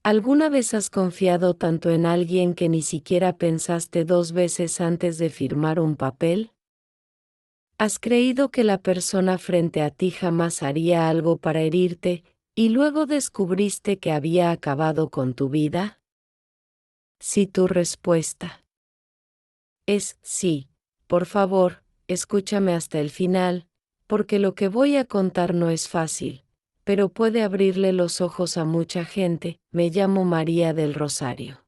¿Alguna vez has confiado tanto en alguien que ni siquiera pensaste 2 veces antes de firmar un papel? ¿Has creído que la persona frente a ti jamás haría algo para herirte, y luego descubriste que había acabado con tu vida? Si tu respuesta es sí, por favor, escúchame hasta el final, porque lo que voy a contar no es fácil, pero puede abrirle los ojos a mucha gente. Me llamo María del Rosario.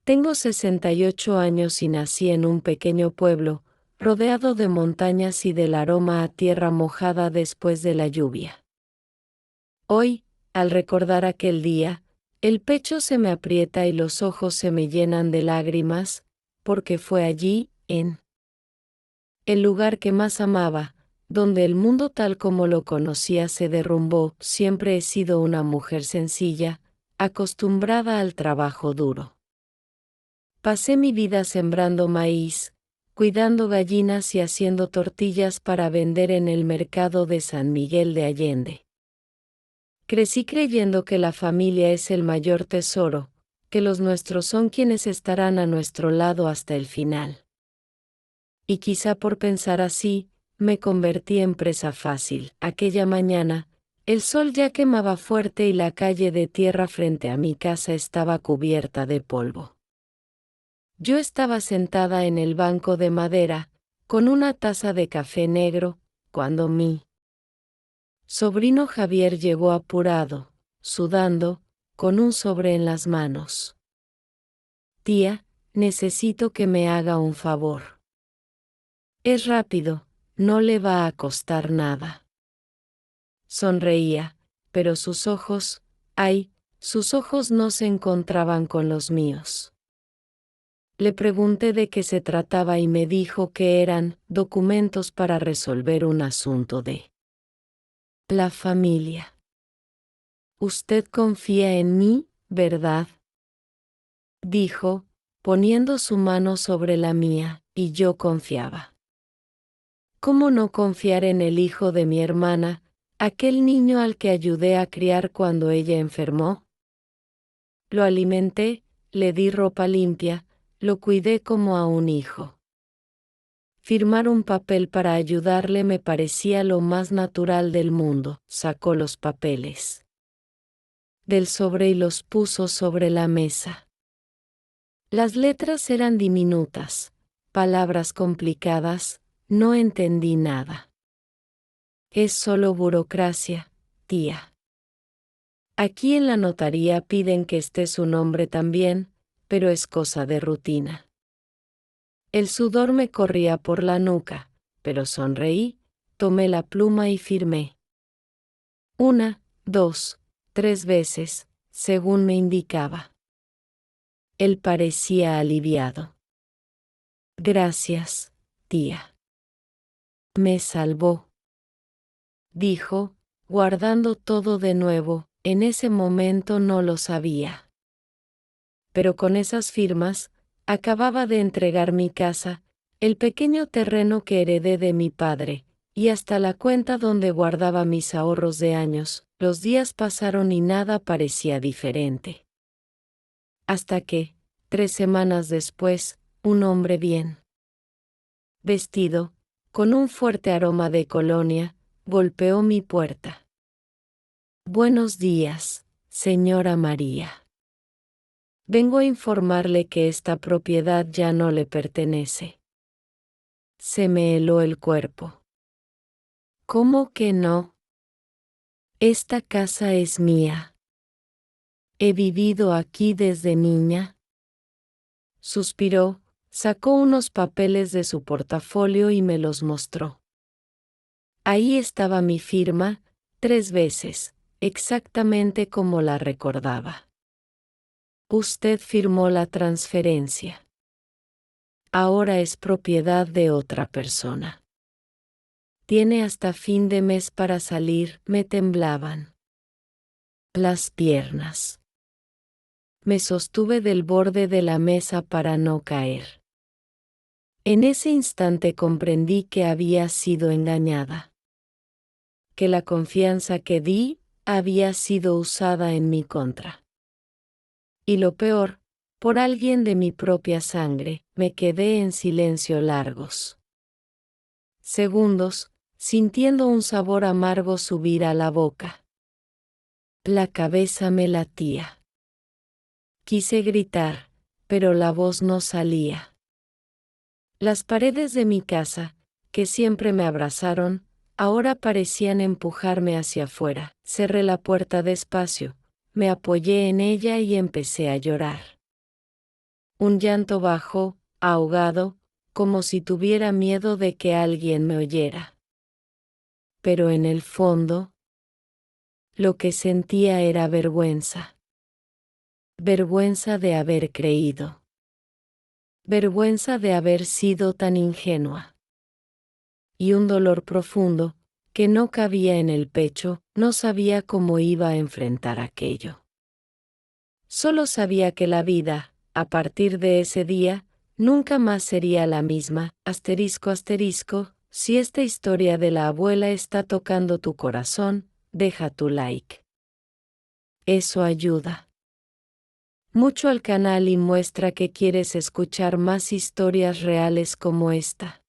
Tengo 68 años y nací en un pequeño pueblo, rodeado de montañas y del aroma a tierra mojada después de la lluvia. Hoy, al recordar aquel día, el pecho se me aprieta y los ojos se me llenan de lágrimas, porque fue allí, en el lugar que más amaba, donde el mundo tal como lo conocía se derrumbó. Siempre he sido una mujer sencilla, acostumbrada al trabajo duro. Pasé mi vida sembrando maíz, cuidando gallinas y haciendo tortillas para vender en el mercado de San Miguel de Allende. Crecí creyendo que la familia es el mayor tesoro, que los nuestros son quienes estarán a nuestro lado hasta el final. Y quizá por pensar así, me convertí en presa fácil. Aquella mañana, el sol ya quemaba fuerte y la calle de tierra frente a mi casa estaba cubierta de polvo. Yo estaba sentada en el banco de madera, con una taza de café negro, cuando mi sobrino Javier llegó apurado, sudando, con un sobre en las manos. Tía, necesito que me haga un favor. Es rápido, no le va a costar nada. Sonreía, pero sus ojos, sus ojos no se encontraban con los míos. Le pregunté de qué se trataba y me dijo que eran documentos para resolver un asunto de la familia. Usted confía en mí, ¿verdad? Dijo, poniendo su mano sobre la mía, y yo confiaba. ¿Cómo no confiar en el hijo de mi hermana, aquel niño al que ayudé a criar cuando ella enfermó? Lo alimenté, le di ropa limpia, lo cuidé como a un hijo. Firmar un papel para ayudarle me parecía lo más natural del mundo. Sacó los papeles del sobre y los puso sobre la mesa. Las letras eran diminutas, palabras complicadas, no entendí nada. Es solo burocracia, tía. Aquí en la notaría piden que esté su nombre también, pero es cosa de rutina. El sudor me corría por la nuca, pero sonreí, tomé la pluma y firmé. 1, 2, 3 veces, según me indicaba. Él parecía aliviado. Gracias, tía. Me salvó, dijo, guardando todo de nuevo. En ese momento no lo sabía. Pero con esas firmas, acababa de entregar mi casa, el pequeño terreno que heredé de mi padre, y hasta la cuenta donde guardaba mis ahorros de años. Los días pasaron y nada parecía diferente. Hasta que, 3 semanas después, un hombre bien vestido, con un fuerte aroma de colonia, golpeó mi puerta. Buenos días, señora María. Vengo a informarle que esta propiedad ya no le pertenece. Se me heló el cuerpo. ¿Cómo que no? Esta casa es mía. He vivido aquí desde niña. Suspiró, sacó unos papeles de su portafolio y me los mostró. Ahí estaba mi firma, 3 veces, exactamente como la recordaba. Usted firmó la transferencia. Ahora es propiedad de otra persona. Tiene hasta fin de mes para salir. Me temblaban las piernas. Me sostuve del borde de la mesa para no caer. En ese instante comprendí que había sido engañada. Que la confianza que di había sido usada en mi contra. Y lo peor, por alguien de mi propia sangre. Me quedé en silencio largos segundos, sintiendo un sabor amargo subir a la boca. La cabeza me latía. Quise gritar, pero la voz no salía. Las paredes de mi casa, que siempre me abrazaron, ahora parecían empujarme hacia afuera. Cerré la puerta despacio, me apoyé en ella y empecé a llorar. Un llanto bajo, ahogado, como si tuviera miedo de que alguien me oyera. Pero en el fondo, lo que sentía era vergüenza. Vergüenza de haber creído. Vergüenza de haber sido tan ingenua. Y un dolor profundo, que no cabía en el pecho, no sabía cómo iba a enfrentar aquello. Solo sabía que la vida, a partir de ese día, nunca más sería la misma. Asterisco asterisco, si esta historia de la abuela está tocando tu corazón, deja tu like. Eso ayuda mucho al canal y muestra que quieres escuchar más historias reales como esta.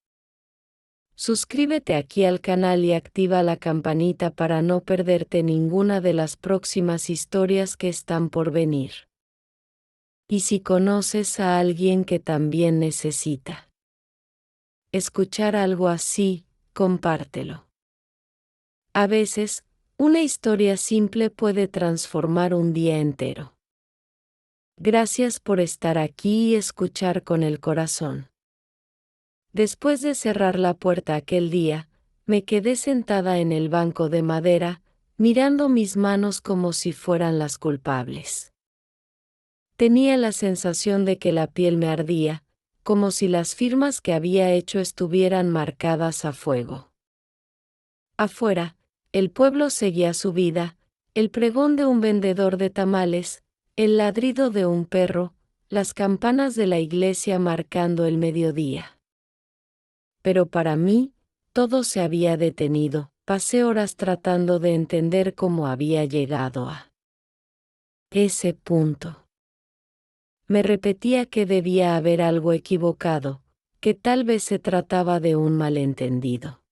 Suscríbete aquí al canal y activa la campanita para no perderte ninguna de las próximas historias que están por venir. Y si conoces a alguien que también necesita escuchar algo así, compártelo. A veces, una historia simple puede transformar un día entero. Gracias por estar aquí y escuchar con el corazón. Después de cerrar la puerta aquel día, me quedé sentada en el banco de madera, mirando mis manos como si fueran las culpables. Tenía la sensación de que la piel me ardía, como si las firmas que había hecho estuvieran marcadas a fuego. Afuera, el pueblo seguía su vida, el pregón de un vendedor de tamales, el ladrido de un perro, las campanas de la iglesia marcando el mediodía. Pero para mí, todo se había detenido. Pasé horas tratando de entender cómo había llegado a ese punto. Me repetía que debía haber algo equivocado, que tal vez se trataba de un malentendido.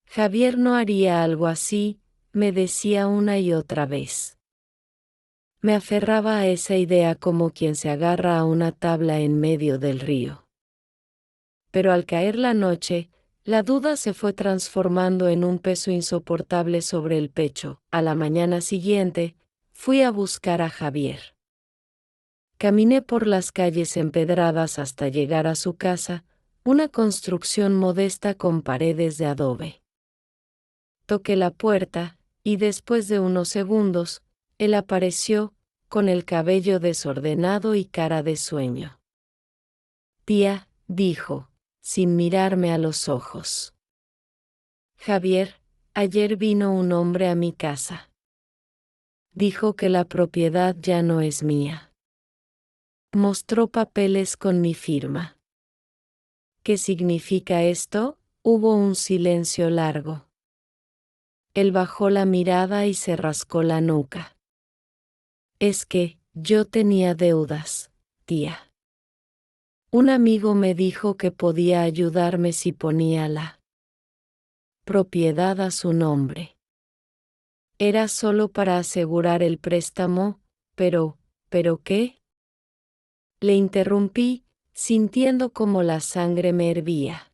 Javier no haría algo así, me decía una y otra vez. Me aferraba a esa idea como quien se agarra a una tabla en medio del río. Pero al caer la noche, la duda se fue transformando en un peso insoportable sobre el pecho. A la mañana siguiente, fui a buscar a Javier. Caminé por las calles empedradas hasta llegar a su casa, una construcción modesta con paredes de adobe. Toqué la puerta, y después de unos segundos, él apareció, con el cabello desordenado y cara de sueño. Tía, dijo, sin mirarme a los ojos. Javier, ayer vino un hombre a mi casa. Dijo que la propiedad ya no es mía. Mostró papeles con mi firma. ¿Qué significa esto? Hubo un silencio largo. Él bajó la mirada y se rascó la nuca. Es que, yo tenía deudas, tía. Un amigo me dijo que podía ayudarme si ponía la propiedad a su nombre. Era solo para asegurar el préstamo, ¿pero qué? Le interrumpí, sintiendo como la sangre me hervía.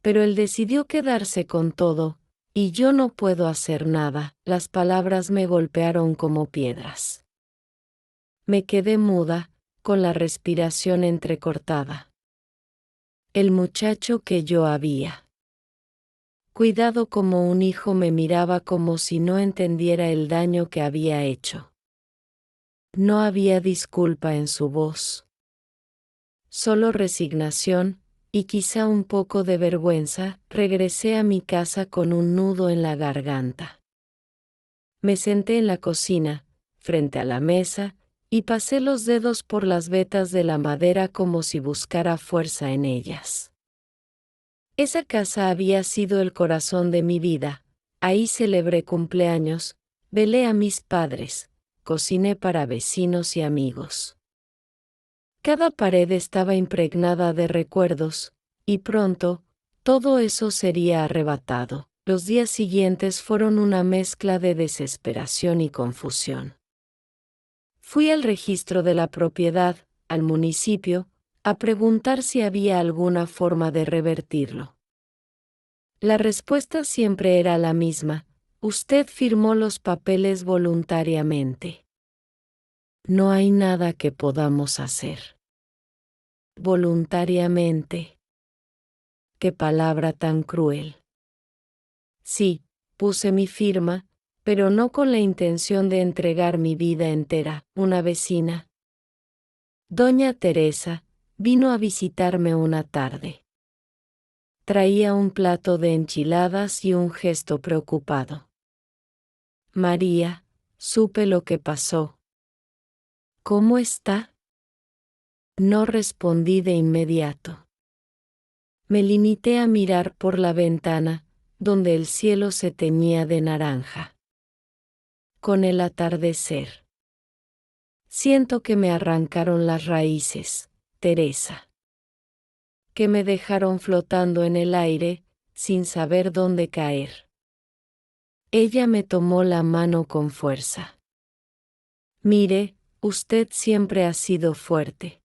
Pero él decidió quedarse con todo, y yo no puedo hacer nada. Las palabras me golpearon como piedras. Me quedé muda, con la respiración entrecortada. El muchacho que yo había cuidado como un hijo me miraba como si no entendiera el daño que había hecho. No había disculpa en su voz. Solo resignación, y quizá un poco de vergüenza. Regresé a mi casa con un nudo en la garganta. Me senté en la cocina, frente a la mesa, y pasé los dedos por las vetas de la madera como si buscara fuerza en ellas. Esa casa había sido el corazón de mi vida. Ahí celebré cumpleaños, velé a mis padres, cociné para vecinos y amigos. Cada pared estaba impregnada de recuerdos, y pronto, todo eso sería arrebatado. Los días siguientes fueron una mezcla de desesperación y confusión. Fui al registro de la propiedad, al municipio, a preguntar si había alguna forma de revertirlo. La respuesta siempre era la misma: usted firmó los papeles voluntariamente. No hay nada que podamos hacer. Voluntariamente. Qué palabra tan cruel. Sí, puse mi firma, pero no con la intención de entregar mi vida entera. Una vecina, doña Teresa, vino a visitarme una tarde. Traía un plato de enchiladas y un gesto preocupado. María, supe lo que pasó. ¿Cómo está? No respondí de inmediato. Me limité a mirar por la ventana, donde el cielo se teñía de naranja. Con el atardecer. Siento que me arrancaron las raíces, Teresa. Que me dejaron flotando en el aire, sin saber dónde caer. Ella me tomó la mano con fuerza. Mire, usted siempre ha sido fuerte.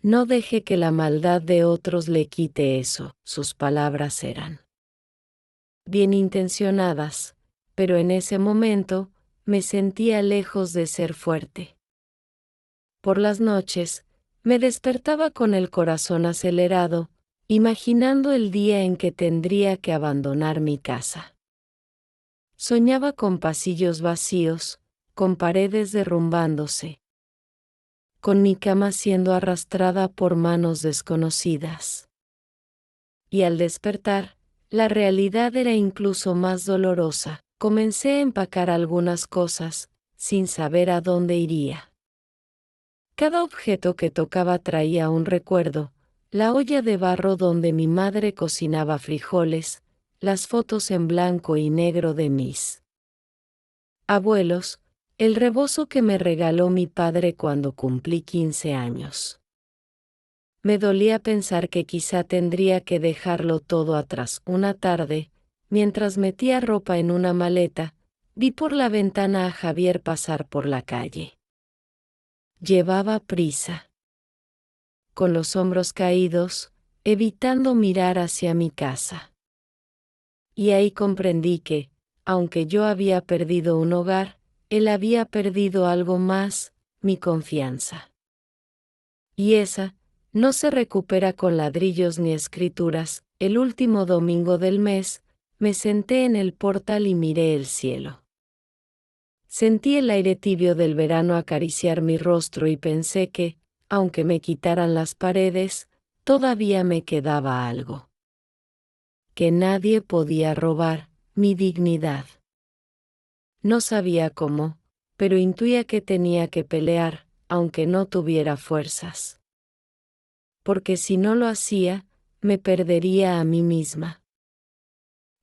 No deje que la maldad de otros le quite eso. Sus palabras eran bien intencionadas, pero en ese momento, me sentía lejos de ser fuerte. Por las noches, me despertaba con el corazón acelerado, imaginando el día en que tendría que abandonar mi casa. Soñaba con pasillos vacíos, con paredes derrumbándose, con mi cama siendo arrastrada por manos desconocidas. Y al despertar, la realidad era incluso más dolorosa. Comencé a empacar algunas cosas, sin saber a dónde iría. Cada objeto que tocaba traía un recuerdo: la olla de barro donde mi madre cocinaba frijoles, las fotos en blanco y negro de mis abuelos, el rebozo que me regaló mi padre cuando cumplí 15 años. Me dolía pensar que quizá tendría que dejarlo todo atrás. Una tarde, mientras metía ropa en una maleta, vi por la ventana a Javier pasar por la calle. Llevaba prisa. Con los hombros caídos, evitando mirar hacia mi casa. Y ahí comprendí que, aunque yo había perdido un hogar, él había perdido algo más: mi confianza. Y esa no se recupera con ladrillos ni escrituras. El último domingo del mes, me senté en el portal y miré el cielo. Sentí el aire tibio del verano acariciar mi rostro y pensé que, aunque me quitaran las paredes, todavía me quedaba algo. Que nadie podía robar: mi dignidad. No sabía cómo, pero intuía que tenía que pelear, aunque no tuviera fuerzas. Porque si no lo hacía, me perdería a mí misma.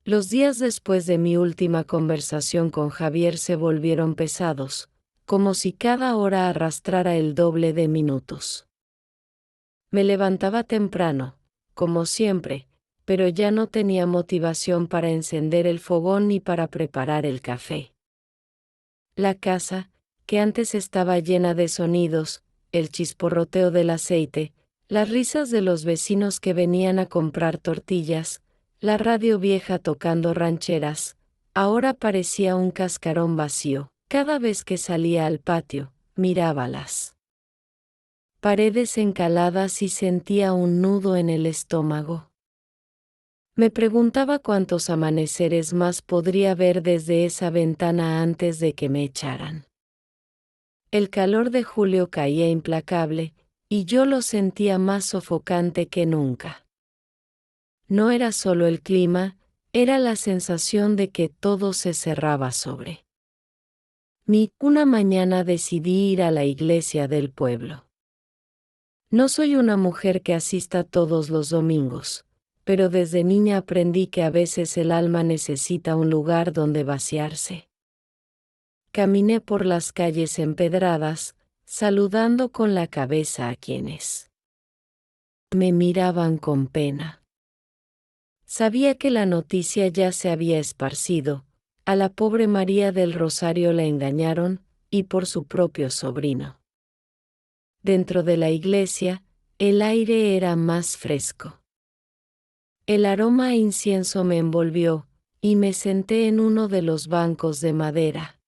Los días después de mi última conversación con Javier se volvieron pesados, como si cada hora arrastrara el doble de minutos. Me levantaba temprano, como siempre, pero ya no tenía motivación para encender el fogón ni para preparar el café. La casa, que antes estaba llena de sonidos, el chisporroteo del aceite, las risas de los vecinos que venían a comprar tortillas, la radio vieja tocando rancheras, ahora parecía un cascarón vacío. Cada vez que salía al patio, miraba las paredes encaladas y sentía un nudo en el estómago. Me preguntaba cuántos amaneceres más podría ver desde esa ventana antes de que me echaran. El calor de julio caía implacable, y yo lo sentía más sofocante que nunca. No era solo el clima, era la sensación de que todo se cerraba sobre mí. Una mañana decidí ir a la iglesia del pueblo. No soy una mujer que asista todos los domingos, pero desde niña aprendí que a veces el alma necesita un lugar donde vaciarse. caminé por las calles empedradas, saludando con la cabeza a quienes me miraban con pena. Sabía que la noticia ya se había esparcido, a la pobre María del Rosario la engañaron, y por su propio sobrino. Dentro de la iglesia, el aire era más fresco. El aroma a incienso me envolvió, y me senté en uno de los bancos de madera,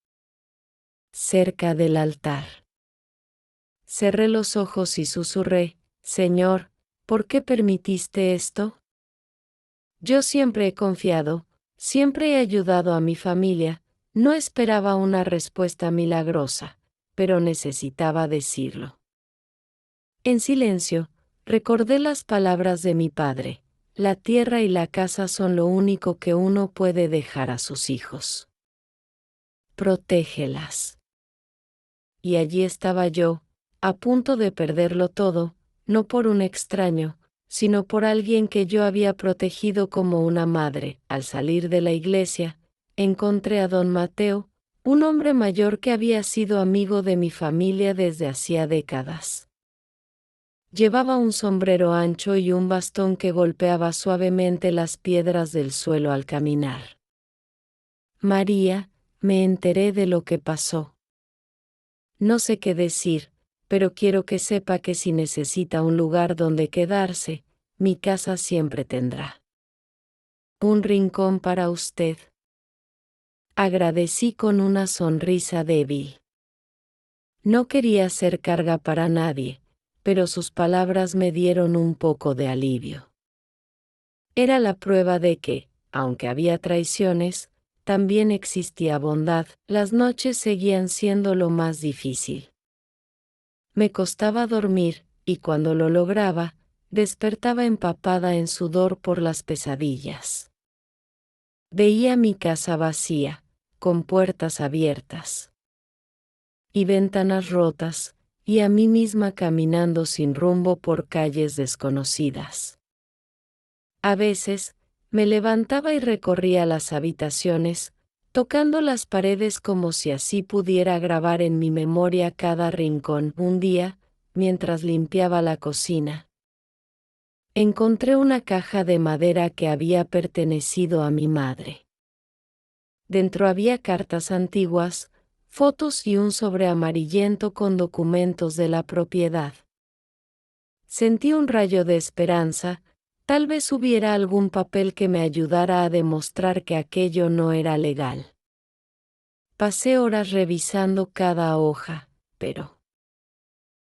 cerca del altar. Cerré los ojos y susurré: Señor, ¿por qué permitiste esto? Yo siempre he confiado, siempre he ayudado a mi familia, no esperaba una respuesta milagrosa, pero necesitaba decirlo. En silencio, recordé las palabras de mi padre: la tierra y la casa son lo único que uno puede dejar a sus hijos. Protégelas. Y allí estaba yo, a punto de perderlo todo, no por un extraño, sino por alguien que yo había protegido como una madre. Al salir de la iglesia, encontré a don Mateo, un hombre mayor que había sido amigo de mi familia desde hacía décadas. Llevaba un sombrero ancho y un bastón que golpeaba suavemente las piedras del suelo al caminar. María, me enteré de lo que pasó. No sé qué decir, pero quiero que sepa que si necesita un lugar donde quedarse, mi casa siempre tendrá un rincón para usted. Agradecí con una sonrisa débil. No quería ser carga para nadie, pero sus palabras me dieron un poco de alivio. Era la prueba de que, aunque había traiciones, también existía bondad. Las noches seguían siendo lo más difícil. Me costaba dormir, y cuando lo lograba, despertaba empapada en sudor por las pesadillas. Veía mi casa vacía, con puertas abiertas y ventanas rotas, y a mí misma caminando sin rumbo por calles desconocidas. A veces, me levantaba y recorría las habitaciones, tocando las paredes como si así pudiera grabar en mi memoria cada rincón. Un día, mientras limpiaba la cocina, encontré una caja de madera que había pertenecido a mi madre. Dentro había cartas antiguas, fotos y un sobre amarillento con documentos de la propiedad. Sentí un rayo de esperanza. Tal vez hubiera algún papel que me ayudara a demostrar que aquello no era legal. Pasé horas revisando cada hoja, pero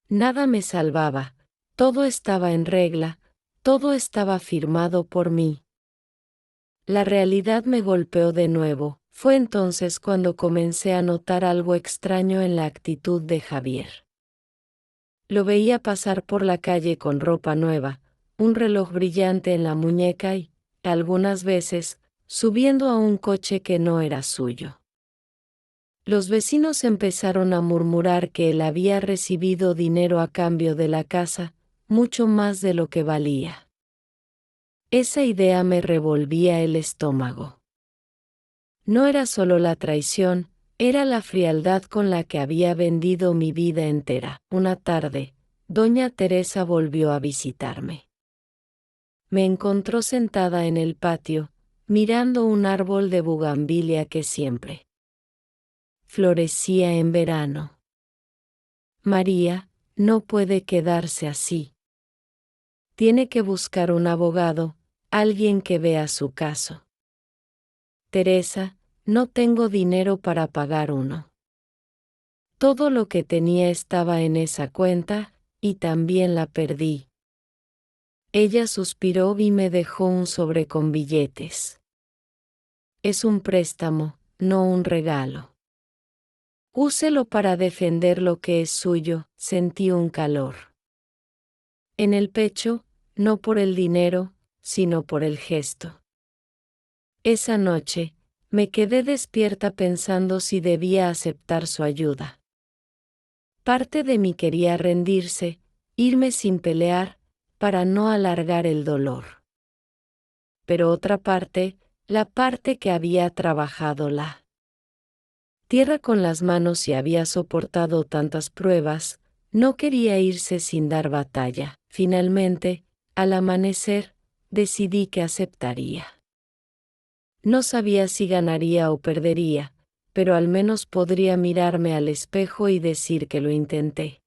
nada me salvaba. Todo estaba en regla, todo estaba firmado por mí. La realidad me golpeó de nuevo. Fue entonces cuando comencé a notar algo extraño en la actitud de Javier. Lo veía pasar por la calle con ropa nueva, un reloj brillante en la muñeca y, algunas veces, subiendo a un coche que no era suyo. Los vecinos empezaron a murmurar que él había recibido dinero a cambio de la casa, mucho más de lo que valía. Esa idea me revolvía el estómago. No era solo la traición, era la frialdad con la que había vendido mi vida entera. Una tarde, doña Teresa volvió a visitarme. Me encontró sentada en el patio, mirando un árbol de bugambilia que siempre florecía en verano. María, no puede quedarse así. Tiene que buscar un abogado, alguien que vea su caso. Teresa, no tengo dinero para pagar uno. Todo lo que tenía estaba en esa cuenta, y también la perdí. Ella suspiró y me dejó un sobre con billetes. Es un préstamo, no un regalo. Úselo para defender lo que es suyo. Sentí un calor en el pecho, no por el dinero, sino por el gesto. Esa noche, me quedé despierta pensando si debía aceptar su ayuda. Parte de mí quería rendirse, irme sin pelear, para no alargar el dolor. Pero otra parte, la parte que había trabajado la tierra con las manos y había soportado tantas pruebas, no quería irse sin dar batalla. Finalmente, al amanecer, decidí que aceptaría. No sabía si ganaría o perdería, pero al menos podría mirarme al espejo y decir que lo intenté.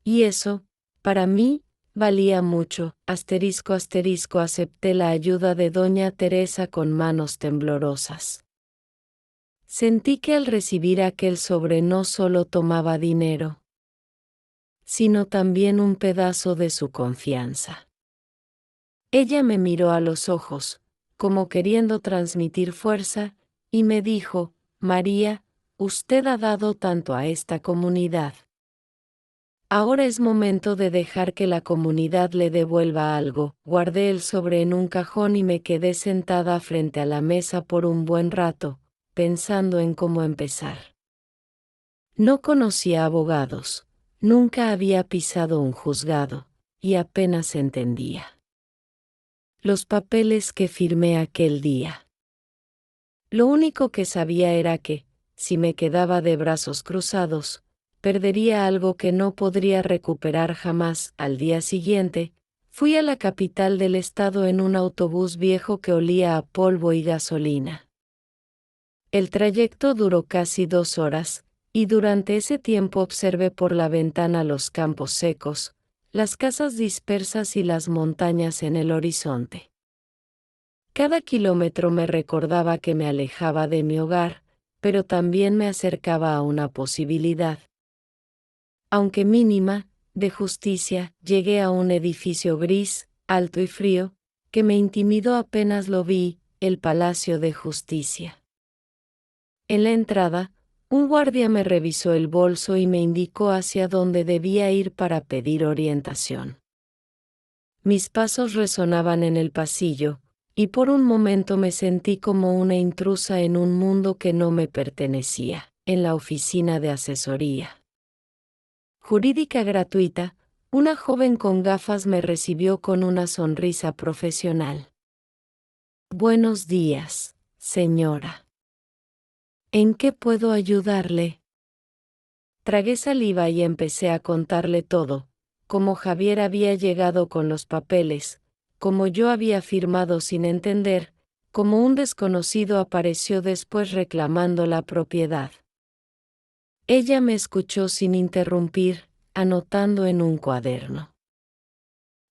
Y eso, para mí, valía mucho. Acepté la ayuda de doña Teresa con manos temblorosas. Sentí que al recibir aquel sobre no solo tomaba dinero, sino también un pedazo de su confianza. Ella me miró a los ojos, como queriendo transmitir fuerza, y me dijo: María, usted ha dado tanto a esta comunidad. Ahora es momento de dejar que la comunidad le devuelva algo. Guardé el sobre en un cajón y me quedé sentada frente a la mesa por un buen rato, pensando en cómo empezar. No conocía abogados, nunca había pisado un juzgado, y apenas entendía los papeles que firmé aquel día. Lo único que sabía era que, si me quedaba de brazos cruzados, perdería algo que no podría recuperar jamás. Al día siguiente, fui a la capital del estado en un autobús viejo que olía a polvo y gasolina. El trayecto duró casi 2 horas, y durante ese tiempo observé por la ventana los campos secos, las casas dispersas y las montañas en el horizonte. Cada kilómetro me recordaba que me alejaba de mi hogar, pero también me acercaba a una posibilidad, aunque mínima, de justicia. Llegué a un edificio gris, alto y frío, que me intimidó apenas lo vi: el Palacio de Justicia. En la entrada, un guardia me revisó el bolso y me indicó hacia dónde debía ir para pedir orientación. Mis pasos resonaban en el pasillo, y por un momento me sentí como una intrusa en un mundo que no me pertenecía. En la oficina de asesoría jurídica gratuita, una joven con gafas me recibió con una sonrisa profesional. Buenos días, señora. ¿En qué puedo ayudarle? Tragué saliva y empecé a contarle todo, cómo Javier había llegado con los papeles, cómo yo había firmado sin entender, cómo un desconocido apareció después reclamando la propiedad. Ella me escuchó sin interrumpir, anotando en un cuaderno.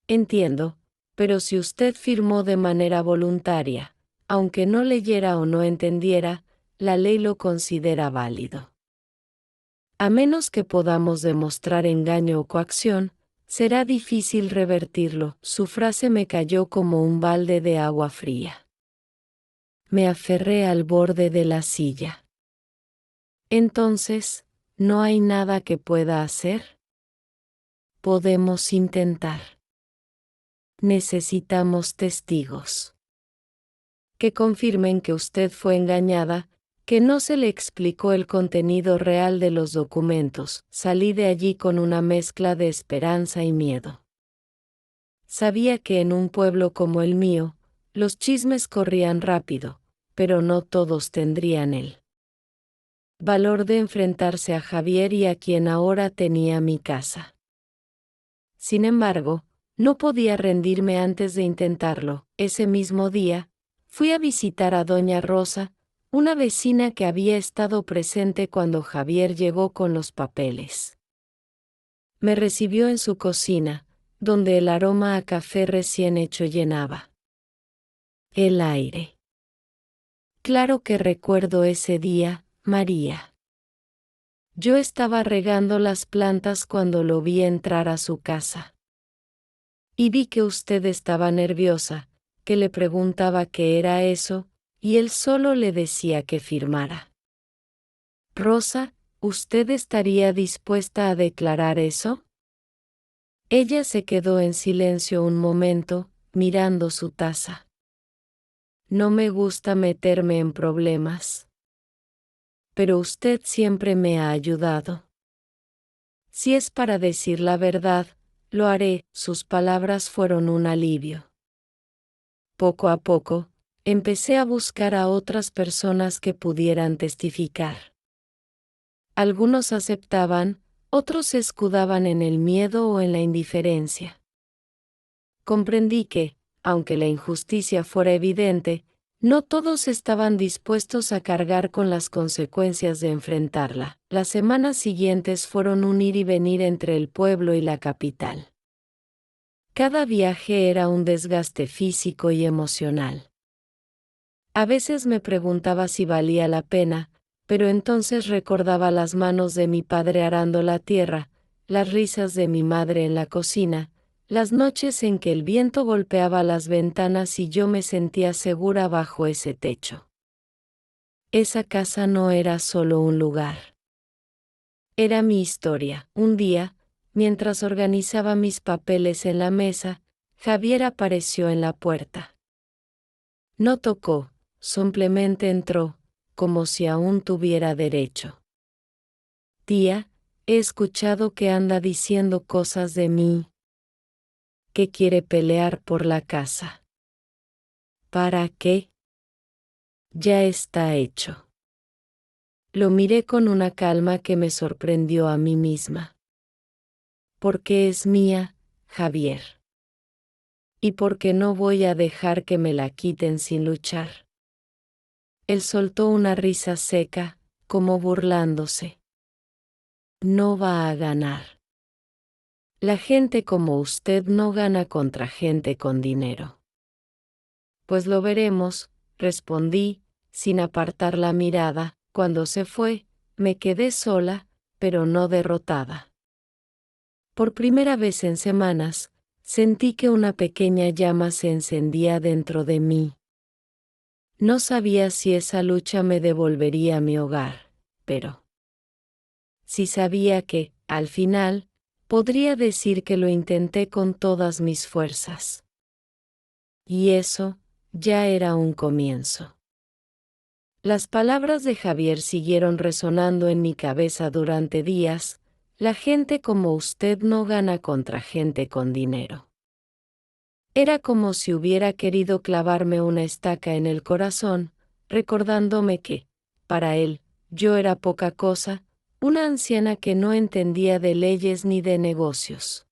Entiendo, pero si usted firmó de manera voluntaria, aunque no leyera o no entendiera, la ley lo considera válido. A menos que podamos demostrar engaño o coacción, será difícil revertirlo. Su frase me cayó como un balde de agua fría. Me aferré al borde de la silla. Entonces, ¿no hay nada que pueda hacer? Podemos intentar. Necesitamos testigos que confirmen que usted fue engañada, que no se le explicó el contenido real de los documentos. Salí de allí con una mezcla de esperanza y miedo. Sabía que en un pueblo como el mío, los chismes corrían rápido, pero no todos tendrían el valor de enfrentarse a Javier y a quien ahora tenía mi casa. Sin embargo, no podía rendirme antes de intentarlo. Ese mismo día, fui a visitar a doña Rosa, una vecina que había estado presente cuando Javier llegó con los papeles. Me recibió en su cocina, donde el aroma a café recién hecho llenaba el aire. Claro que recuerdo ese día, María. Yo estaba regando las plantas cuando lo vi entrar a su casa. Y vi que usted estaba nerviosa, que le preguntaba qué era eso, y él solo le decía que firmara. Rosa, ¿usted estaría dispuesta a declarar eso? Ella se quedó en silencio un momento, mirando su taza. No me gusta meterme en problemas. Pero usted siempre me ha ayudado. Si es para decir la verdad, lo haré. Sus palabras fueron un alivio. Poco a poco, empecé a buscar a otras personas que pudieran testificar. Algunos aceptaban, otros se escudaban en el miedo o en la indiferencia. Comprendí que, aunque la injusticia fuera evidente, no todos estaban dispuestos a cargar con las consecuencias de enfrentarla. Las semanas siguientes fueron un ir y venir entre el pueblo y la capital. Cada viaje era un desgaste físico y emocional. A veces me preguntaba si valía la pena, pero entonces recordaba las manos de mi padre arando la tierra, las risas de mi madre en la cocina, las noches en que el viento golpeaba las ventanas y yo me sentía segura bajo ese techo. Esa casa no era solo un lugar. Era mi historia. Un día, mientras organizaba mis papeles en la mesa, Javier apareció en la puerta. No tocó, simplemente entró, como si aún tuviera derecho. Tía, he escuchado que anda diciendo cosas de mí. Que quiere pelear por la casa. ¿Para qué? Ya está hecho. Lo miré con una calma que me sorprendió a mí misma. Porque es mía, Javier. Y porque no voy a dejar que me la quiten sin luchar. Él soltó una risa seca, como burlándose. No va a ganar. La gente como usted no gana contra gente con dinero. Pues lo veremos, respondí, sin apartar la mirada. Cuando se fue, me quedé sola, pero no derrotada. Por primera vez en semanas, sentí que una pequeña llama se encendía dentro de mí. No sabía si esa lucha me devolvería a mi hogar, pero sí sabía que, al final, podría decir que lo intenté con todas mis fuerzas. Y eso, ya era un comienzo. Las palabras de Javier siguieron resonando en mi cabeza durante días. La gente como usted no gana contra gente con dinero. Era como si hubiera querido clavarme una estaca en el corazón, recordándome que, para él, yo era poca cosa, una anciana que no entendía de leyes ni de negocios.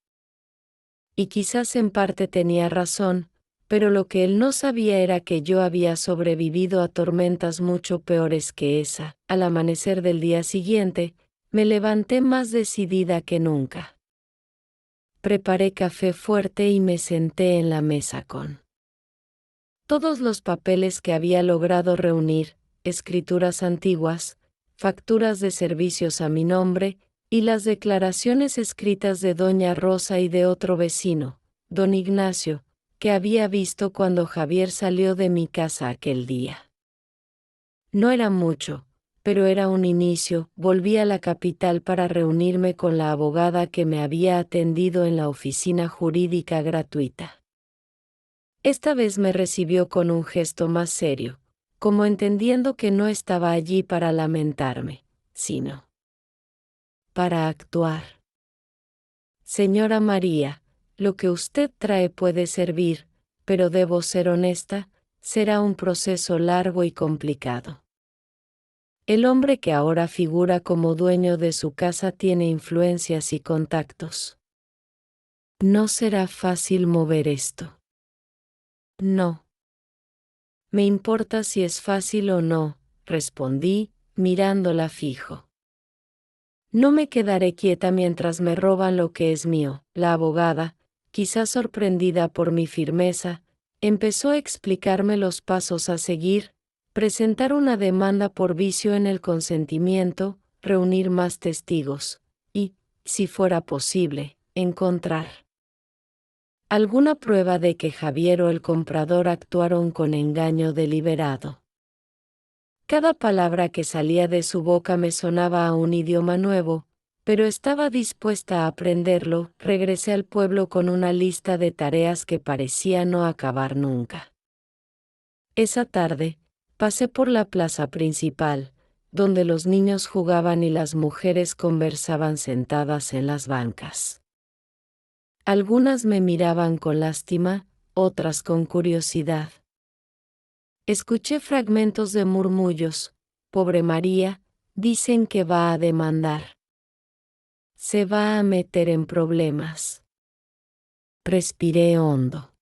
Y quizás en parte tenía razón, pero lo que él no sabía era que yo había sobrevivido a tormentas mucho peores que esa. Al amanecer del día siguiente, me levanté más decidida que nunca. Preparé café fuerte y me senté en la mesa con todos los papeles que había logrado reunir, escrituras antiguas, facturas de servicios a mi nombre, y las declaraciones escritas de doña Rosa y de otro vecino, don Ignacio, que había visto cuando Javier salió de mi casa aquel día. No era mucho, pero era un inicio. Volví a la capital para reunirme con la abogada que me había atendido en la oficina jurídica gratuita. Esta vez me recibió con un gesto más serio, como entendiendo que no estaba allí para lamentarme, sino para actuar. Señora María, lo que usted trae puede servir, pero debo ser honesta, será un proceso largo y complicado. El hombre que ahora figura como dueño de su casa tiene influencias y contactos. No será fácil mover esto. No. Me importa si es fácil o no, respondí, mirándola fijo. No me quedaré quieta mientras me roban lo que es mío. La abogada, quizás sorprendida por mi firmeza, empezó a explicarme los pasos a seguir: presentar una demanda por vicio en el consentimiento, reunir más testigos, y, si fuera posible, encontrar alguna prueba de que Javier o el comprador actuaron con engaño deliberado. Cada palabra que salía de su boca me sonaba a un idioma nuevo, pero estaba dispuesta a aprenderlo. Regresé al pueblo con una lista de tareas que parecía no acabar nunca. Esa tarde, pasé por la plaza principal, donde los niños jugaban y las mujeres conversaban sentadas en las bancas. Algunas me miraban con lástima, otras con curiosidad. Escuché fragmentos de murmullos: pobre María, Dicen que va a demandar. Se va a meter en problemas. Respiré hondo.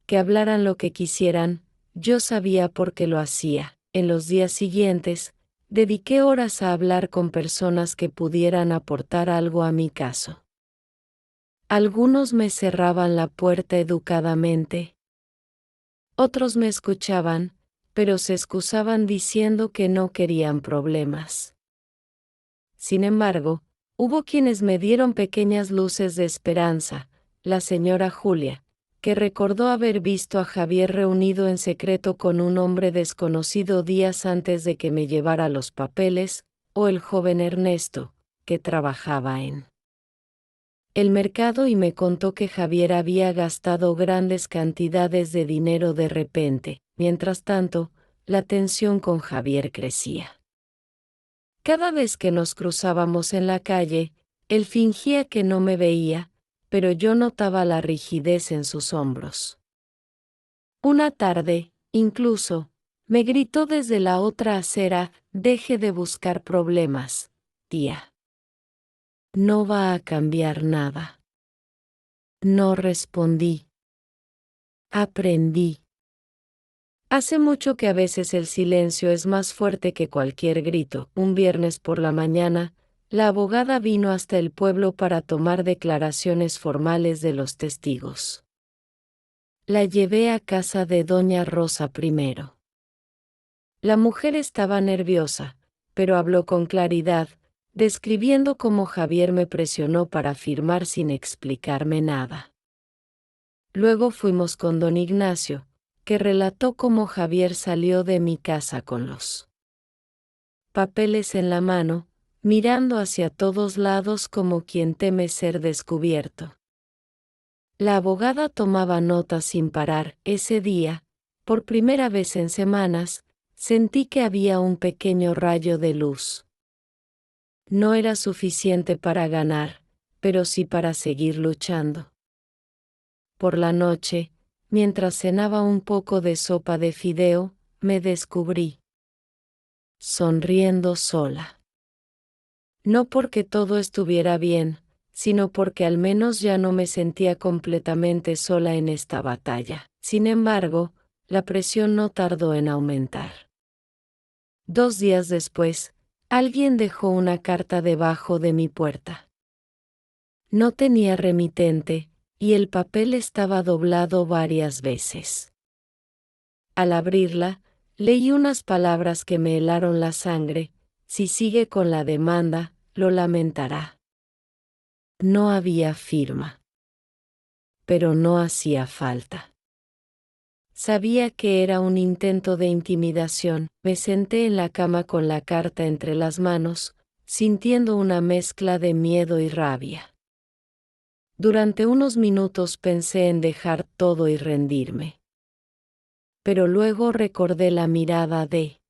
Que hablaran lo que quisieran, yo sabía por qué lo hacía. En los días siguientes, dediqué horas a hablar con personas que pudieran aportar algo a mi caso. Algunos me cerraban la puerta educadamente. Otros me escuchaban, pero se excusaban diciendo que no querían problemas. Sin embargo, hubo quienes me dieron pequeñas luces de esperanza. La señora Julia, que recordó haber visto a Javier reunido en secreto con un hombre desconocido días antes de que me llevara los papeles, o el joven Ernesto, que trabajaba en el mercado y me contó que Javier había gastado grandes cantidades de dinero de repente. Mientras tanto, la tensión con Javier crecía. Cada vez que nos cruzábamos en la calle, él fingía que no me veía, pero yo notaba la rigidez en sus hombros. Una tarde, incluso, me gritó desde la otra acera: «Deje de buscar problemas, tía. No va a cambiar nada». No respondí. Aprendí. Hace mucho que a veces el silencio es más fuerte que cualquier grito. Un viernes por la mañana, la abogada vino hasta el pueblo para tomar declaraciones formales de los testigos. La llevé a casa de doña Rosa primero. La mujer estaba nerviosa, pero habló con claridad, describiendo cómo Javier me presionó para firmar sin explicarme nada. Luego fuimos con don Ignacio, que relató cómo Javier salió de mi casa con los papeles en la mano, mirando hacia todos lados como quien teme ser descubierto. La abogada tomaba notas sin parar. Ese día, por primera vez en semanas, sentí que había un pequeño rayo de luz. No era suficiente para ganar, pero sí para seguir luchando. Por la noche, mientras cenaba un poco de sopa de fideo, me descubrí sonriendo sola. No porque todo estuviera bien, sino porque al menos ya no me sentía completamente sola en esta batalla. Sin embargo, la presión no tardó en aumentar. 2 días después, alguien dejó una carta debajo de mi puerta. No tenía remitente, y el papel estaba doblado varias veces. Al abrirla, leí unas palabras que me helaron la sangre: «Si sigue con la demanda, lo lamentará». No había firma. Pero no hacía falta. Sabía que era un intento de intimidación. Me senté en la cama con la carta entre las manos, sintiendo una mezcla de miedo y rabia. Durante unos minutos pensé en dejar todo y rendirme. Pero luego recordé la mirada de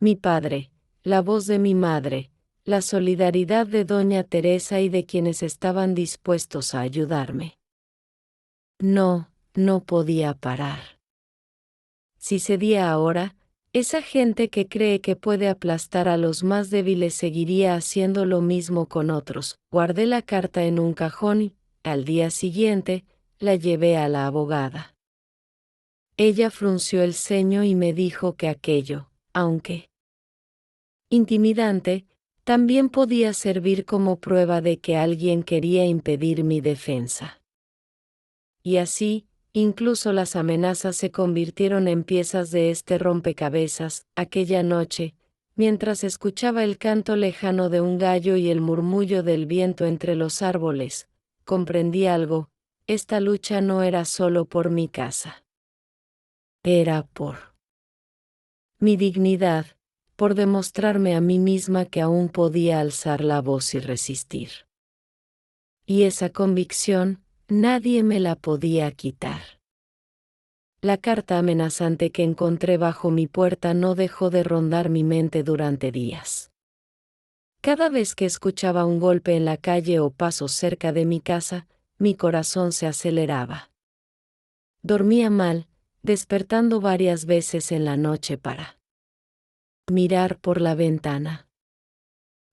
mi padre, la voz de mi madre, la solidaridad de doña Teresa y de quienes estaban dispuestos a ayudarme. No podía parar. Si cedía ahora, esa gente que cree que puede aplastar a los más débiles seguiría haciendo lo mismo con otros. Guardé la carta en un cajón y, al día siguiente, la llevé a la abogada. Ella frunció el ceño y me dijo que aquello, aunque intimidante, también podía servir como prueba de que alguien quería impedir mi defensa. Y así, incluso las amenazas se convirtieron en piezas de este rompecabezas. Aquella noche, mientras escuchaba el canto lejano de un gallo y el murmullo del viento entre los árboles, comprendí algo: esta lucha no era solo por mi casa. Era por mi dignidad, por demostrarme a mí misma que aún podía alzar la voz y resistir. Y esa convicción, nadie me la podía quitar. La carta amenazante que encontré bajo mi puerta no dejó de rondar mi mente durante días. Cada vez que escuchaba un golpe en la calle o pasos cerca de mi casa, mi corazón se aceleraba. Dormía mal, despertando varias veces en la noche para Mirar por la ventana.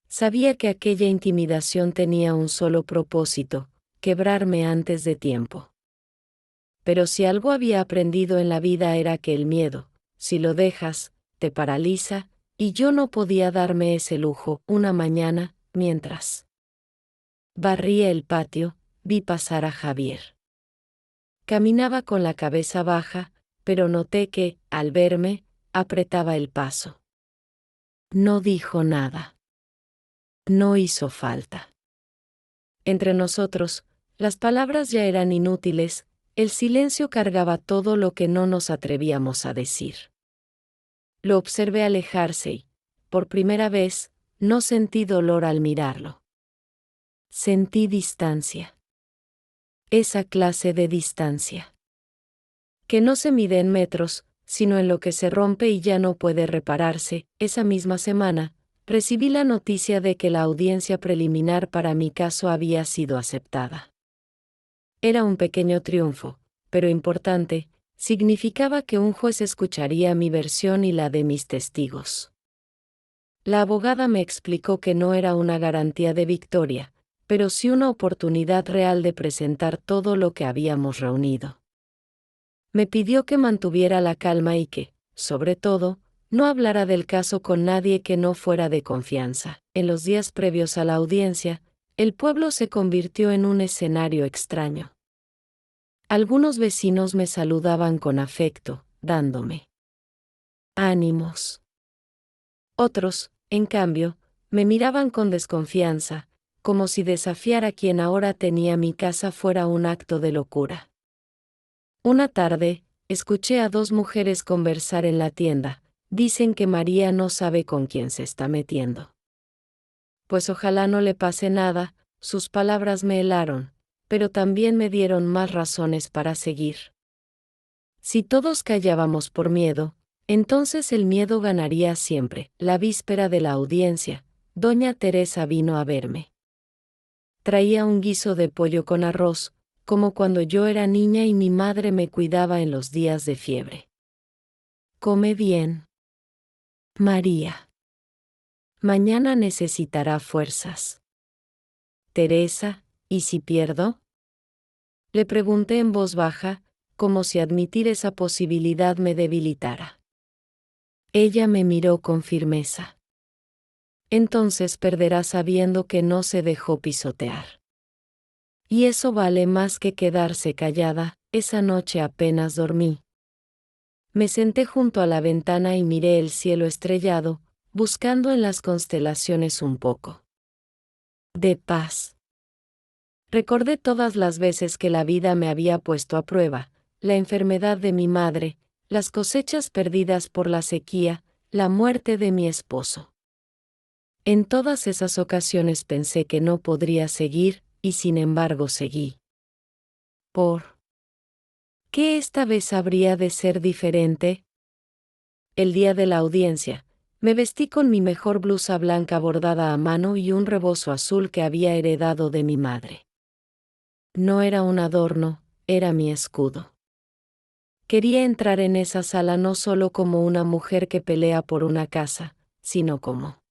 Sabía que aquella intimidación tenía un solo propósito: quebrarme antes de tiempo. Pero si algo había aprendido en la vida era que el miedo, si lo dejas, te paraliza, y yo no podía darme ese lujo. Una mañana, mientras barría el patio, vi pasar a Javier. Caminaba con la cabeza baja, pero noté que, al verme, apretaba el paso. No dijo nada. No hizo falta. Entre nosotros, las palabras ya eran inútiles, el silencio cargaba todo lo que no nos atrevíamos a decir. Lo observé alejarse y, por primera vez, no sentí dolor al mirarlo. Sentí distancia. Esa clase de distancia que no se mide en metros, sino en lo que se rompe y ya no puede repararse. Esa misma semana, recibí la noticia de que la audiencia preliminar para mi caso había sido aceptada. Era un pequeño triunfo, pero importante. Significaba que un juez escucharía mi versión y la de mis testigos. La abogada me explicó que no era una garantía de victoria, pero sí una oportunidad real de presentar todo lo que habíamos reunido. Me pidió que mantuviera la calma y que, sobre todo, no hablara del caso con nadie que no fuera de confianza. En los días previos a la audiencia, el pueblo se convirtió en un escenario extraño. Algunos vecinos me saludaban con afecto, dándome ánimos. Otros, en cambio, me miraban con desconfianza, como si desafiar a quien ahora tenía mi casa fuera un acto de locura. Una tarde, escuché a dos mujeres conversar en la tienda. Dicen que María no sabe con quién se está metiendo. Pues ojalá no le pase nada. Sus palabras me helaron, pero también me dieron más razones para seguir. Si todos callábamos por miedo, entonces el miedo ganaría siempre. La víspera de la audiencia, doña Teresa vino a verme. Traía un guiso de pollo con arroz, como cuando yo era niña y mi madre me cuidaba en los días de fiebre. Come bien, María. Mañana necesitará fuerzas. Teresa, ¿y si pierdo? Le pregunté en voz baja, como si admitir esa posibilidad me debilitara. Ella me miró con firmeza. Entonces perderá sabiendo que no se dejó pisotear. Y eso vale más que quedarse callada. Esa noche apenas dormí. Me senté junto a la ventana y miré el cielo estrellado, buscando en las constelaciones un poco de paz. Recordé todas las veces que la vida me había puesto a prueba: la enfermedad de mi madre, las cosechas perdidas por la sequía, la muerte de mi esposo. En todas esas ocasiones pensé que no podría seguir, y sin embargo seguí. ¿Por qué esta vez habría de ser diferente? El día de la audiencia, me vestí con mi mejor blusa blanca bordada a mano y un rebozo azul que había heredado de mi madre. No era un adorno, era mi escudo. Quería entrar en esa sala no solo como una mujer que pelea por una casa, sino como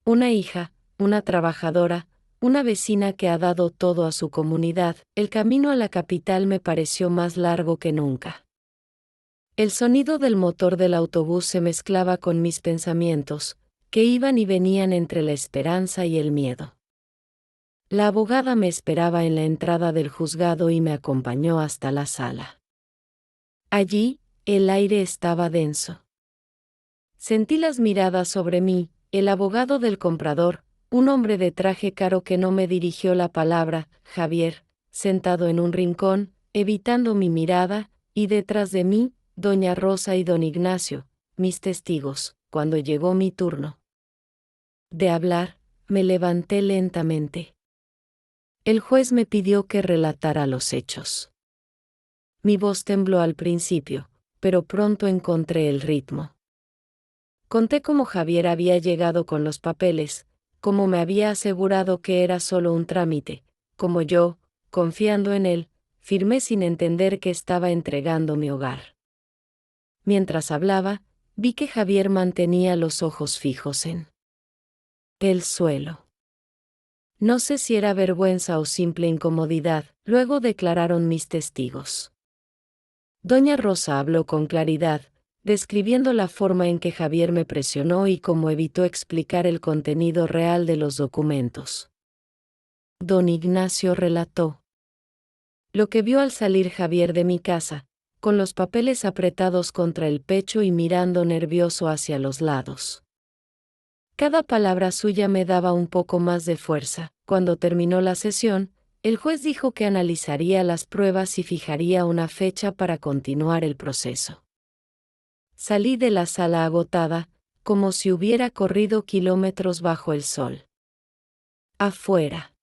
una hija, una trabajadora, una vecina que ha dado todo a su comunidad. El camino a la capital me pareció más largo que nunca. El sonido del motor del autobús se mezclaba con mis pensamientos, que iban y venían entre la esperanza y el miedo. La abogada me esperaba en la entrada del juzgado y me acompañó hasta la sala. Allí, el aire estaba denso. Sentí las miradas sobre mí. El abogado del comprador, un hombre de traje caro que no me dirigió la palabra, Javier, sentado en un rincón, evitando mi mirada, y detrás de mí, doña Rosa y don Ignacio, mis testigos. Cuando llegó mi turno de hablar, me levanté lentamente. El juez me pidió que relatara los hechos. Mi voz tembló al principio, pero pronto encontré el ritmo. Conté cómo Javier había llegado con los papeles, cómo me había asegurado que era solo un trámite, cómo yo, confiando en él, firmé sin entender que estaba entregando mi hogar. Mientras hablaba, vi que Javier mantenía los ojos fijos en el suelo. No sé si era vergüenza o simple incomodidad, luego declararon mis testigos. Doña Rosa habló con claridad, describiendo la forma en que Javier me presionó y cómo evitó explicar el contenido real de los documentos. Don Ignacio relató lo que vio al salir Javier de mi casa, con los papeles apretados contra el pecho y mirando nervioso hacia los lados. Cada palabra suya me daba un poco más de fuerza. Cuando terminó la sesión, el juez dijo que analizaría las pruebas y fijaría una fecha para continuar el proceso. Salí de la sala agotada, como si hubiera corrido kilómetros bajo el sol. Afuera.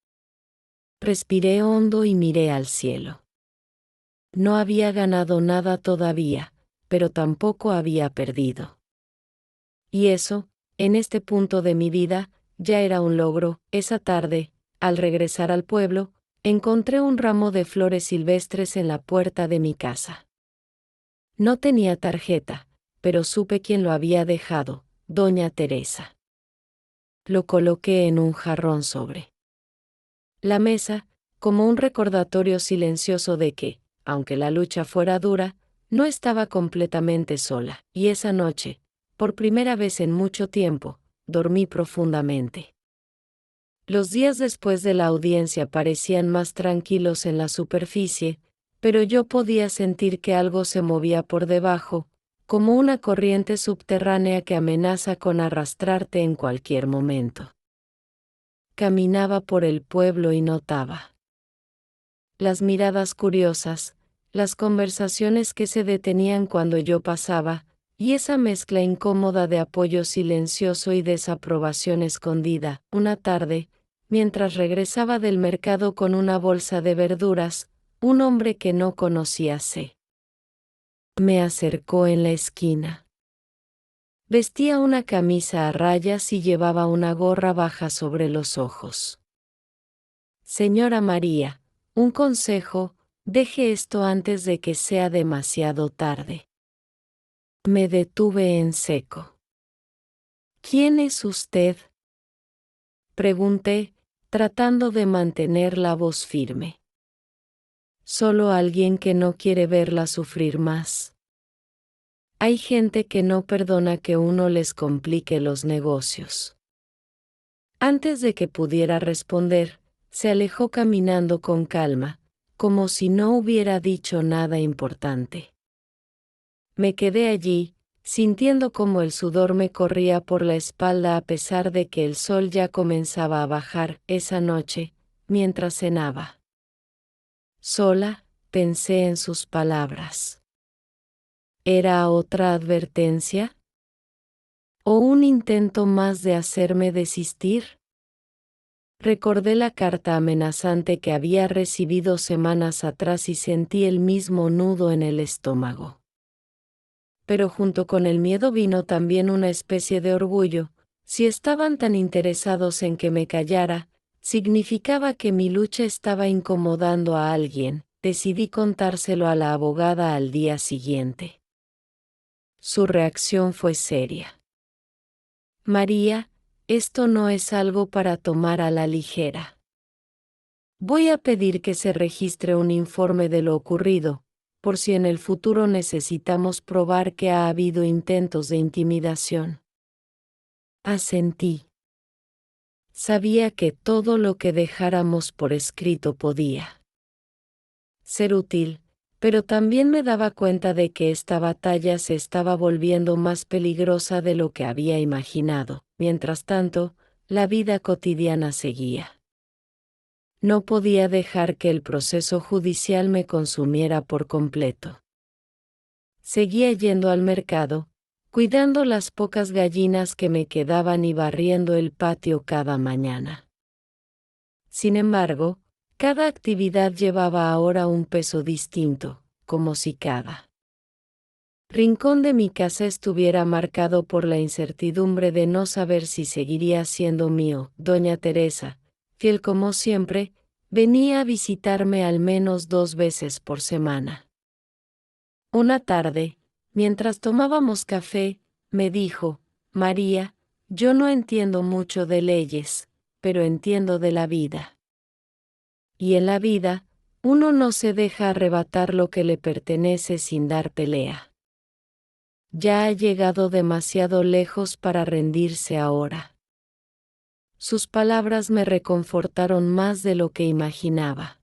Respiré hondo y miré al cielo. No había ganado nada todavía, pero tampoco había perdido. Y eso, en este punto de mi vida, ya era un logro. Esa tarde, al regresar al pueblo, encontré un ramo de flores silvestres en la puerta de mi casa. No tenía tarjeta, pero supe quién lo había dejado, doña Teresa. Lo coloqué en un jarrón sobre la mesa, como un recordatorio silencioso de que, aunque la lucha fuera dura, no estaba completamente sola, y esa noche, por primera vez en mucho tiempo, dormí profundamente. Los días después de la audiencia parecían más tranquilos en la superficie, pero yo podía sentir que algo se movía por debajo, como una corriente subterránea que amenaza con arrastrarte en cualquier momento. Caminaba por el pueblo y notaba las miradas curiosas, las conversaciones que se detenían cuando yo pasaba, y esa mezcla incómoda de apoyo silencioso y desaprobación escondida. Una tarde, mientras regresaba del mercado con una bolsa de verduras, un hombre que no conocía me acercó en la esquina. Vestía una camisa a rayas y llevaba una gorra baja sobre los ojos. Señora María, un consejo, deje esto antes de que sea demasiado tarde. Me detuve en seco. ¿Quién es usted?, pregunté, tratando de mantener la voz firme. Solo alguien que no quiere verla sufrir más. Hay gente que no perdona que uno les complique los negocios. Antes de que pudiera responder, se alejó caminando con calma, como si no hubiera dicho nada importante. Me quedé allí, sintiendo cómo el sudor me corría por la espalda a pesar de que el sol ya comenzaba a bajar. Esa noche, mientras cenaba sola, pensé en sus palabras. ¿Era otra advertencia? ¿O un intento más de hacerme desistir? Recordé la carta amenazante que había recibido semanas atrás y sentí el mismo nudo en el estómago. Pero junto con el miedo vino también una especie de orgullo. Si estaban tan interesados en que me callara, significaba que mi lucha estaba incomodando a alguien. Decidí contárselo a la abogada al día siguiente. Su reacción fue seria. María, esto no es algo para tomar a la ligera. Voy a pedir que se registre un informe de lo ocurrido, por si en el futuro necesitamos probar que ha habido intentos de intimidación. Asentí. Sabía que todo lo que dejáramos por escrito podía ser útil, pero también me daba cuenta de que esta batalla se estaba volviendo más peligrosa de lo que había imaginado. Mientras tanto, la vida cotidiana seguía. No podía dejar que el proceso judicial me consumiera por completo. Seguía yendo al mercado, cuidando las pocas gallinas que me quedaban y barriendo el patio cada mañana. Sin embargo, cada actividad llevaba ahora un peso distinto, como si cada rincón de mi casa estuviera marcado por la incertidumbre de no saber si seguiría siendo mío. Doña Teresa, fiel como siempre, venía a visitarme al menos 2 veces por semana. Una tarde, mientras tomábamos café, me dijo, María, yo no entiendo mucho de leyes, pero entiendo de la vida. Y en la vida, uno no se deja arrebatar lo que le pertenece sin dar pelea. Ya ha llegado demasiado lejos para rendirse ahora. Sus palabras me reconfortaron más de lo que imaginaba.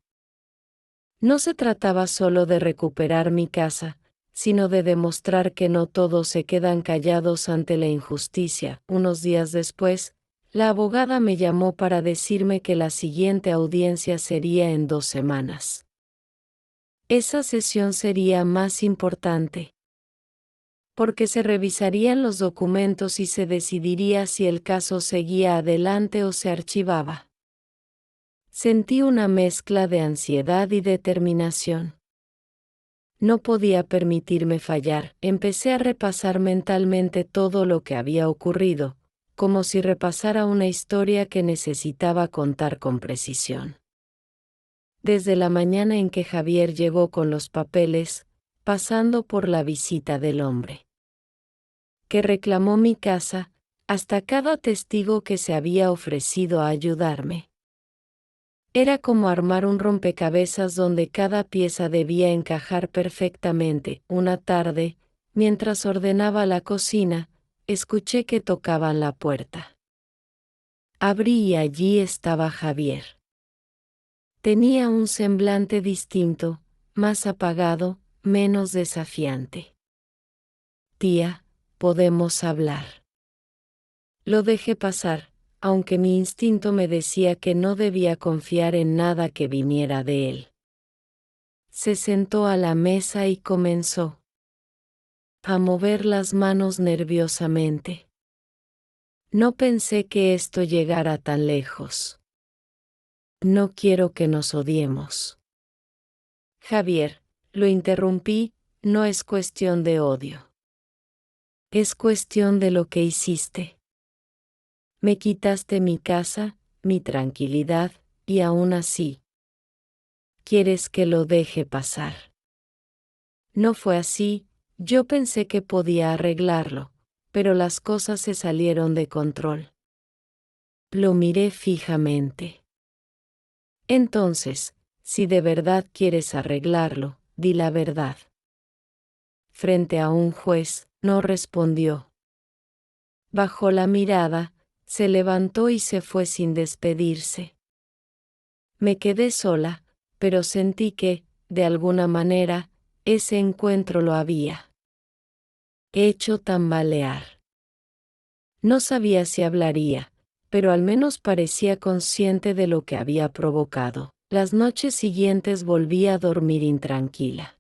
No se trataba solo de recuperar mi casa, sino de demostrar que no todos se quedan callados ante la injusticia. Unos días después, la abogada me llamó para decirme que la siguiente audiencia sería en 2 semanas. Esa sesión sería más importante, porque se revisarían los documentos y se decidiría si el caso seguía adelante o se archivaba. Sentí una mezcla de ansiedad y determinación. No podía permitirme fallar. Empecé a repasar mentalmente todo lo que había ocurrido, como si repasara una historia que necesitaba contar con precisión. Desde la mañana en que Javier llegó con los papeles, pasando por la visita del hombre que reclamó mi casa, hasta cada testigo que se había ofrecido a ayudarme. Era como armar un rompecabezas donde cada pieza debía encajar perfectamente. Una tarde, mientras ordenaba la cocina, escuché que tocaban la puerta. Abrí y allí estaba Javier. Tenía un semblante distinto, más apagado, menos desafiante. Tía, ¿podemos hablar? Lo dejé pasar, aunque mi instinto me decía que no debía confiar en nada que viniera de él. Se sentó a la mesa y comenzó a mover las manos nerviosamente. No pensé que esto llegara tan lejos. No quiero que nos odiemos. Javier, lo interrumpí, no es cuestión de odio. Es cuestión de lo que hiciste. Me quitaste mi casa, mi tranquilidad, y aún así, ¿quieres que lo deje pasar? No fue así, yo pensé que podía arreglarlo, pero las cosas se salieron de control. Lo miré fijamente. Entonces, si de verdad quieres arreglarlo, di la verdad. Frente a un juez, no respondió. Bajó la mirada, se levantó y se fue sin despedirse. Me quedé sola, pero sentí que, de alguna manera, ese encuentro lo había hecho tambalear. No sabía si hablaría, pero al menos parecía consciente de lo que había provocado. Las noches siguientes volví a dormir intranquila.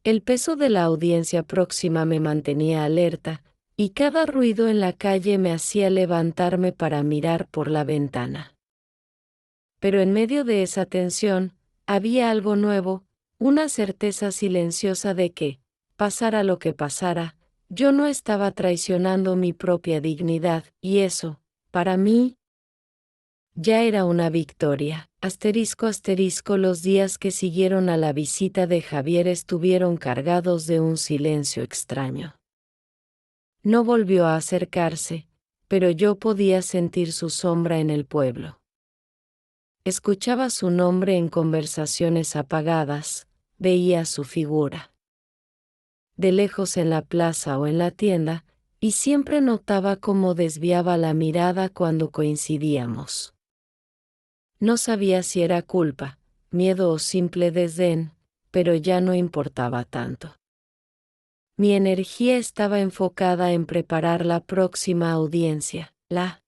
El peso de la audiencia próxima me mantenía alerta, y cada ruido en la calle me hacía levantarme para mirar por la ventana. Pero en medio de esa tensión, había algo nuevo, una certeza silenciosa de que, pasara lo que pasara, yo no estaba traicionando mi propia dignidad, y eso, para mí, ya era una victoria. Asterisco asterisco. Los días que siguieron a la visita de Javier estuvieron cargados de un silencio extraño. No volvió a acercarse, pero yo podía sentir su sombra en el pueblo. Escuchaba su nombre en conversaciones apagadas, veía su figura de lejos en la plaza o en la tienda, y siempre notaba cómo desviaba la mirada cuando coincidíamos. No sabía si era culpa, miedo o simple desdén, pero ya no importaba tanto. Mi energía estaba enfocada en preparar la próxima audiencia. La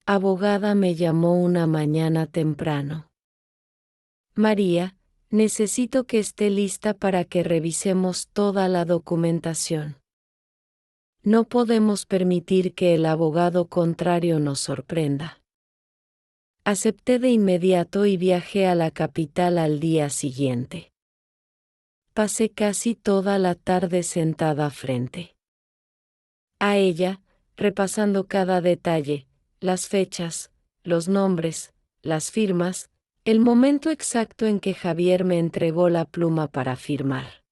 abogada me llamó una mañana temprano. María, necesito que esté lista para que revisemos toda la documentación. No podemos permitir que el abogado contrario nos sorprenda. Acepté de inmediato y viajé a la capital al día siguiente. Pasé casi toda la tarde sentada frente a ella, repasando cada detalle, las fechas, los nombres, las firmas, el momento exacto en que Javier me entregó la pluma para firmar.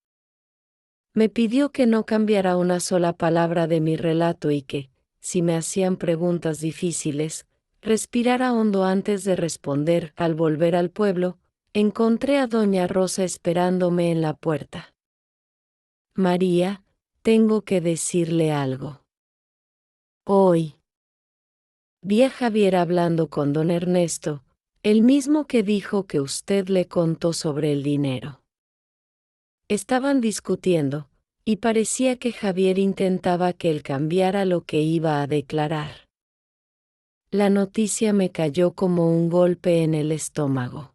Me pidió que no cambiara una sola palabra de mi relato y que, si me hacían preguntas difíciles, respirara hondo antes de responder. Al volver al pueblo, encontré a doña Rosa esperándome en la puerta. María, tengo que decirle algo. Hoy. Vi a Javier hablando con don Ernesto, el mismo que dijo que usted le contó sobre el dinero. Estaban discutiendo, y parecía que Javier intentaba que él cambiara lo que iba a declarar. La noticia me cayó como un golpe en el estómago.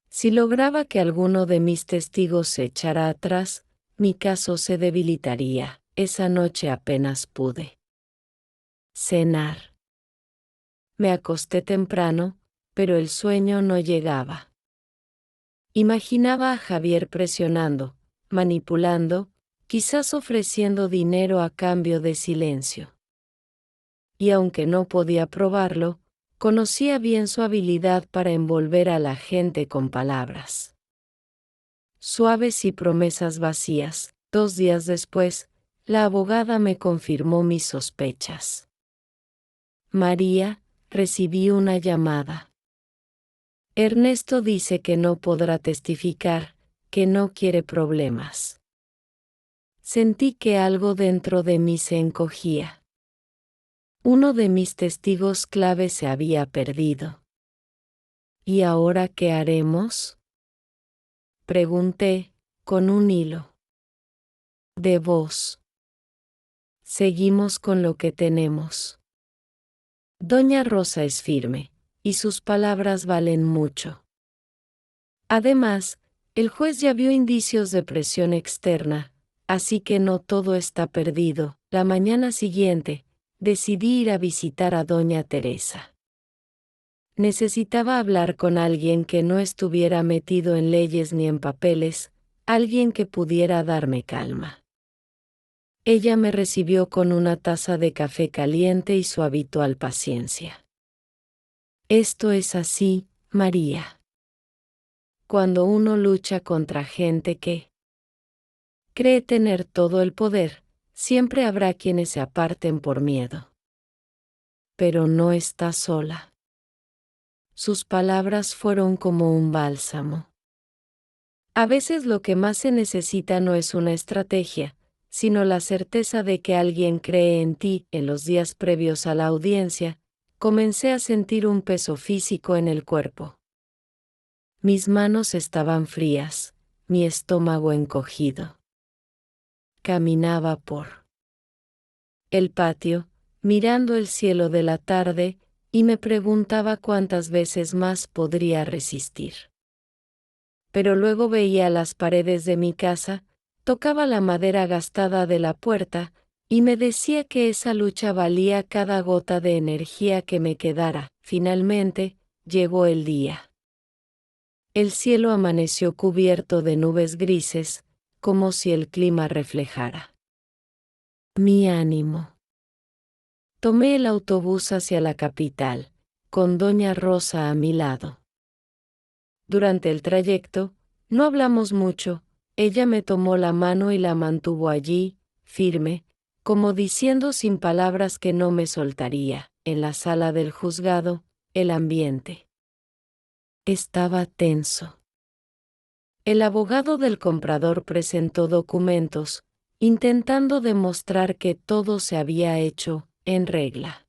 Si lograba que alguno de mis testigos se echara atrás, mi caso se debilitaría. Esa noche apenas pude cenar. Me acosté temprano, pero el sueño no llegaba. Imaginaba a Javier presionando, manipulando, quizás ofreciendo dinero a cambio de silencio. Y aunque no podía probarlo, conocía bien su habilidad para envolver a la gente con palabras suaves y promesas vacías. 2 días después, la abogada me confirmó mis sospechas. María, recibí una llamada. Ernesto dice que no podrá testificar, que no quiere problemas. Sentí que algo dentro de mí se encogía. Uno de mis testigos clave se había perdido. ¿Y ahora qué haremos?, pregunté, con un hilo de voz. Seguimos con lo que tenemos. Doña Rosa es firme, y sus palabras valen mucho. Además, el juez ya vio indicios de presión externa, así que no todo está perdido. La mañana siguiente, decidí ir a visitar a doña Teresa. Necesitaba hablar con alguien que no estuviera metido en leyes ni en papeles, alguien que pudiera darme calma. Ella me recibió con una taza de café caliente y su habitual paciencia. Esto es así, María. Cuando uno lucha contra gente que cree tener todo el poder, siempre habrá quienes se aparten por miedo. Pero no está sola. Sus palabras fueron como un bálsamo. A veces lo que más se necesita no es una estrategia, sino la certeza de que alguien cree en ti. En los días previos a la audiencia, comencé a sentir un peso físico en el cuerpo. Mis manos estaban frías, mi estómago encogido. Caminaba por el patio, mirando el cielo de la tarde, y me preguntaba cuántas veces más podría resistir. Pero luego veía las paredes de mi casa, tocaba la madera gastada de la puerta, y me decía que esa lucha valía cada gota de energía que me quedara. Finalmente, llegó el día. El cielo amaneció cubierto de nubes grises, como si el clima reflejara mi ánimo. Tomé el autobús hacia la capital, con doña Rosa a mi lado. Durante el trayecto, no hablamos mucho. Ella me tomó la mano y la mantuvo allí, firme, como diciendo sin palabras que no me soltaría. En la sala del juzgado, el ambiente estaba tenso. El abogado del comprador presentó documentos, intentando demostrar que todo se había hecho en regla.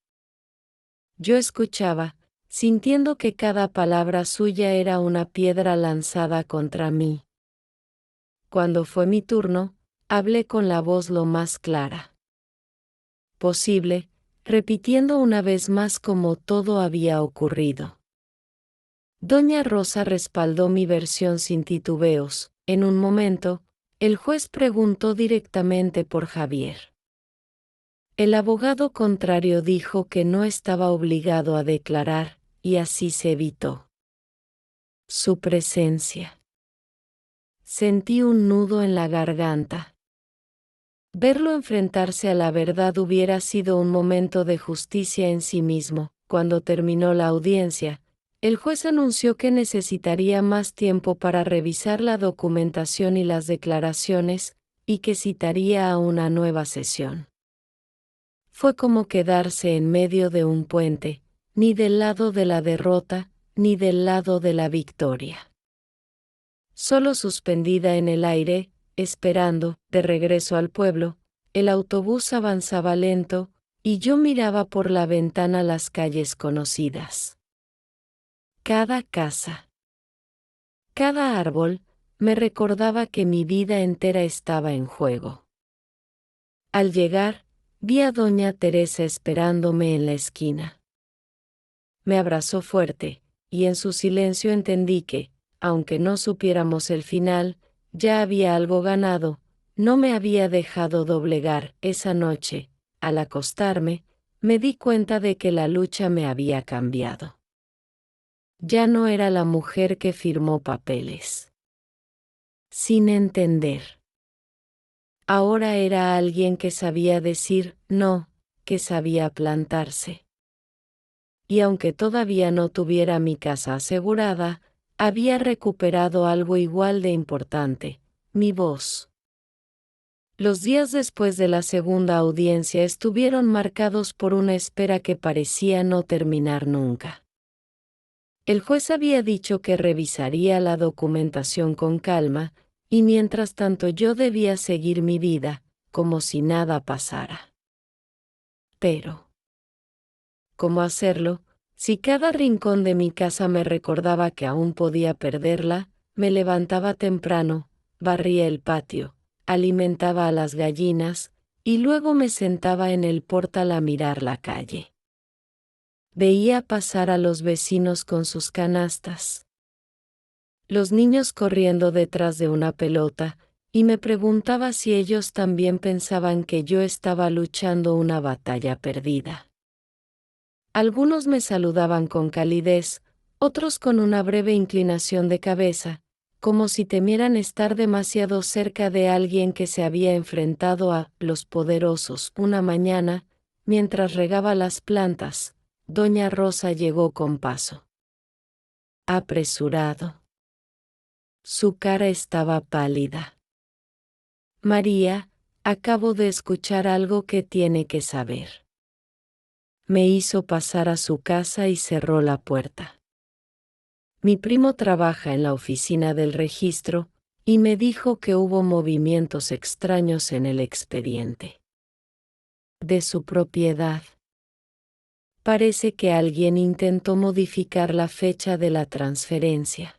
Yo escuchaba, sintiendo que cada palabra suya era una piedra lanzada contra mí. Cuando fue mi turno, hablé con la voz lo más clara posible, repitiendo una vez más cómo todo había ocurrido. Doña Rosa respaldó mi versión sin titubeos. En un momento, el juez preguntó directamente por Javier. El abogado contrario dijo que no estaba obligado a declarar, y así se evitó su presencia. Sentí un nudo en la garganta. Verlo enfrentarse a la verdad hubiera sido un momento de justicia en sí mismo. Cuando terminó la audiencia, el juez anunció que necesitaría más tiempo para revisar la documentación y las declaraciones, y que citaría a una nueva sesión. Fue como quedarse en medio de un puente, ni del lado de la derrota, ni del lado de la victoria. Solo suspendida en el aire, esperando, de regreso al pueblo, el autobús avanzaba lento, y yo miraba por la ventana las calles conocidas. Cada casa, cada árbol, me recordaba que mi vida entera estaba en juego. Al llegar, vi a doña Teresa esperándome en la esquina. Me abrazó fuerte, y en su silencio entendí que, aunque no supiéramos el final, ya había algo ganado. No me había dejado doblegar. Esa noche, al acostarme, me di cuenta de que la lucha me había cambiado. Ya no era la mujer que firmó papeles sin entender. Ahora era alguien que sabía decir no, que sabía plantarse. Y aunque todavía no tuviera mi casa asegurada, había recuperado algo igual de importante, mi voz. Los días después de la segunda audiencia estuvieron marcados por una espera que parecía no terminar nunca. El juez había dicho que revisaría la documentación con calma, y mientras tanto yo debía seguir mi vida, como si nada pasara. Pero, ¿cómo hacerlo? Si cada rincón de mi casa me recordaba que aún podía perderla, me levantaba temprano, barría el patio, alimentaba a las gallinas, y luego me sentaba en el portal a mirar la calle. Veía pasar a los vecinos con sus canastas, los niños corriendo detrás de una pelota, y me preguntaba si ellos también pensaban que yo estaba luchando una batalla perdida. Algunos me saludaban con calidez, otros con una breve inclinación de cabeza, como si temieran estar demasiado cerca de alguien que se había enfrentado a los poderosos. Una mañana, mientras regaba las plantas, doña Rosa llegó con paso apresurado. Su cara estaba pálida. María, acabo de escuchar algo que tiene que saber. Me hizo pasar a su casa y cerró la puerta. Mi primo trabaja en la oficina del registro, y me dijo que hubo movimientos extraños en el expediente de su propiedad. Parece que alguien intentó modificar la fecha de la transferencia.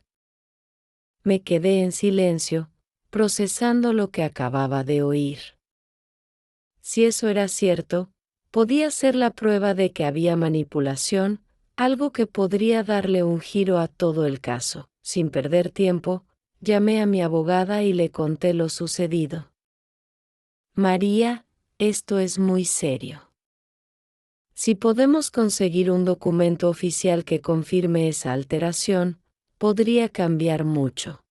Me quedé en silencio, procesando lo que acababa de oír. Si eso era cierto, podía ser la prueba de que había manipulación, algo que podría darle un giro a todo el caso. Sin perder tiempo, llamé a mi abogada y le conté lo sucedido. María, esto es muy serio. Si podemos conseguir un documento oficial que confirme esa alteración, podría cambiar mucho.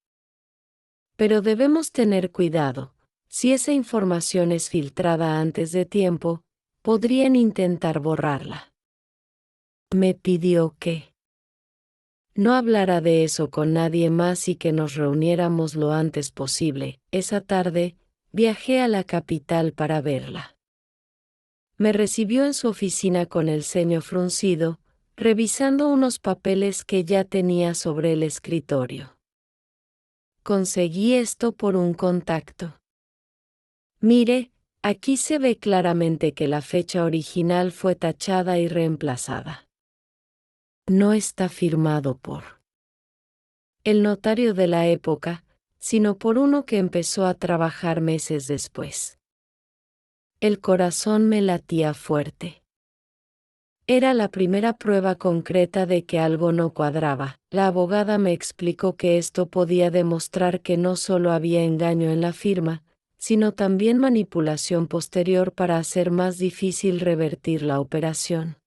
Pero debemos tener cuidado. Si esa información es filtrada antes de tiempo, podrían intentar borrarla. Me pidió que no hablara de eso con nadie más y que nos reuniéramos lo antes posible. Esa tarde, viajé a la capital para verla. Me recibió en su oficina con el ceño fruncido, revisando unos papeles que ya tenía sobre el escritorio. Conseguí esto por un contacto. Mire, aquí se ve claramente que la fecha original fue tachada y reemplazada. No está firmado por el notario de la época, sino por uno que empezó a trabajar meses después. El corazón me latía fuerte. Era la primera prueba concreta de que algo no cuadraba. La abogada me explicó que esto podía demostrar que no solo había engaño en la firma, sino también manipulación posterior para hacer más difícil revertir la operación.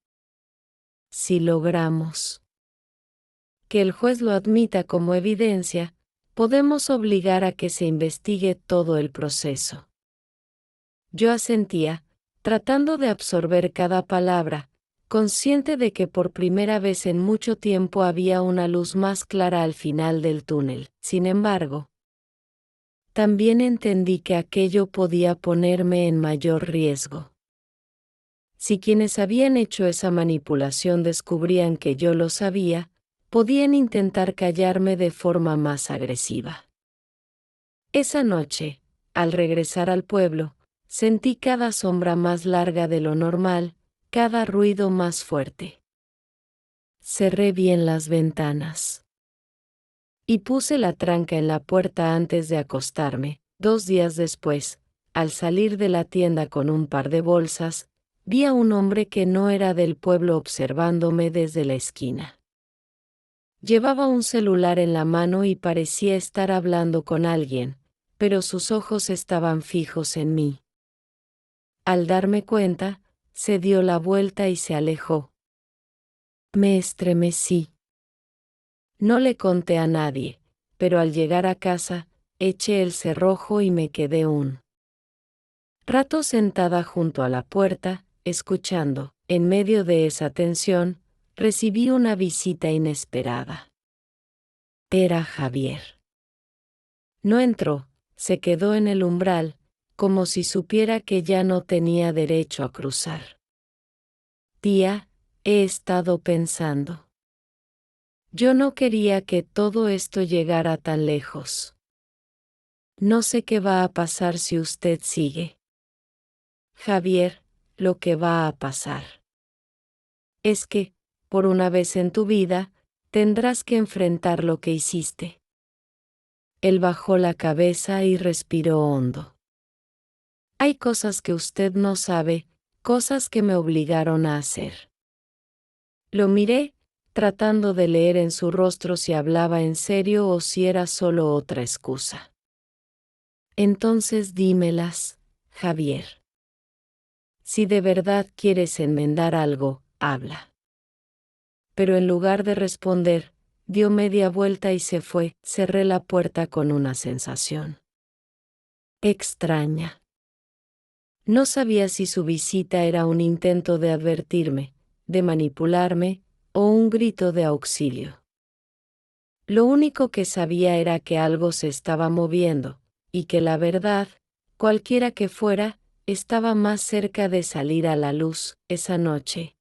Si logramos que el juez lo admita como evidencia, podemos obligar a que se investigue todo el proceso. Yo asentía, tratando de absorber cada palabra, consciente de que por primera vez en mucho tiempo había una luz más clara al final del túnel. Sin embargo, también entendí que aquello podía ponerme en mayor riesgo. Si quienes habían hecho esa manipulación descubrían que yo lo sabía, podían intentar callarme de forma más agresiva. Esa noche, al regresar al pueblo, sentí cada sombra más larga de lo normal, cada ruido más fuerte. Cerré bien las ventanas. Y puse la tranca en la puerta antes de acostarme. 2 días después, al salir de la tienda con un par de bolsas, vi a un hombre que no era del pueblo observándome desde la esquina. Llevaba un celular en la mano y parecía estar hablando con alguien, pero sus ojos estaban fijos en mí. Al darme cuenta, se dio la vuelta y se alejó. Me estremecí. No le conté a nadie, pero al llegar a casa, eché el cerrojo y me quedé un rato sentada junto a la puerta, escuchando. En medio de esa tensión, recibí una visita inesperada. Era Javier. No entró, se quedó en el umbral, como si supiera que ya no tenía derecho a cruzar. Tía, he estado pensando. Yo no quería que todo esto llegara tan lejos. No sé qué va a pasar si usted sigue. Javier, lo que va a pasar es que, por una vez en tu vida, tendrás que enfrentar lo que hiciste. Él bajó la cabeza y respiró hondo. Hay cosas que usted no sabe, cosas que me obligaron a hacer. Lo miré, tratando de leer en su rostro si hablaba en serio o si era solo otra excusa. Entonces dímelas, Javier. Si de verdad quieres enmendar algo, habla. Pero en lugar de responder, dio media vuelta y se fue. Cerré la puerta con una sensación extraña. No sabía si su visita era un intento de advertirme, de manipularme, o un grito de auxilio. Lo único que sabía era que algo se estaba moviendo, y que la verdad, cualquiera que fuera, estaba más cerca de salir a la luz esa noche.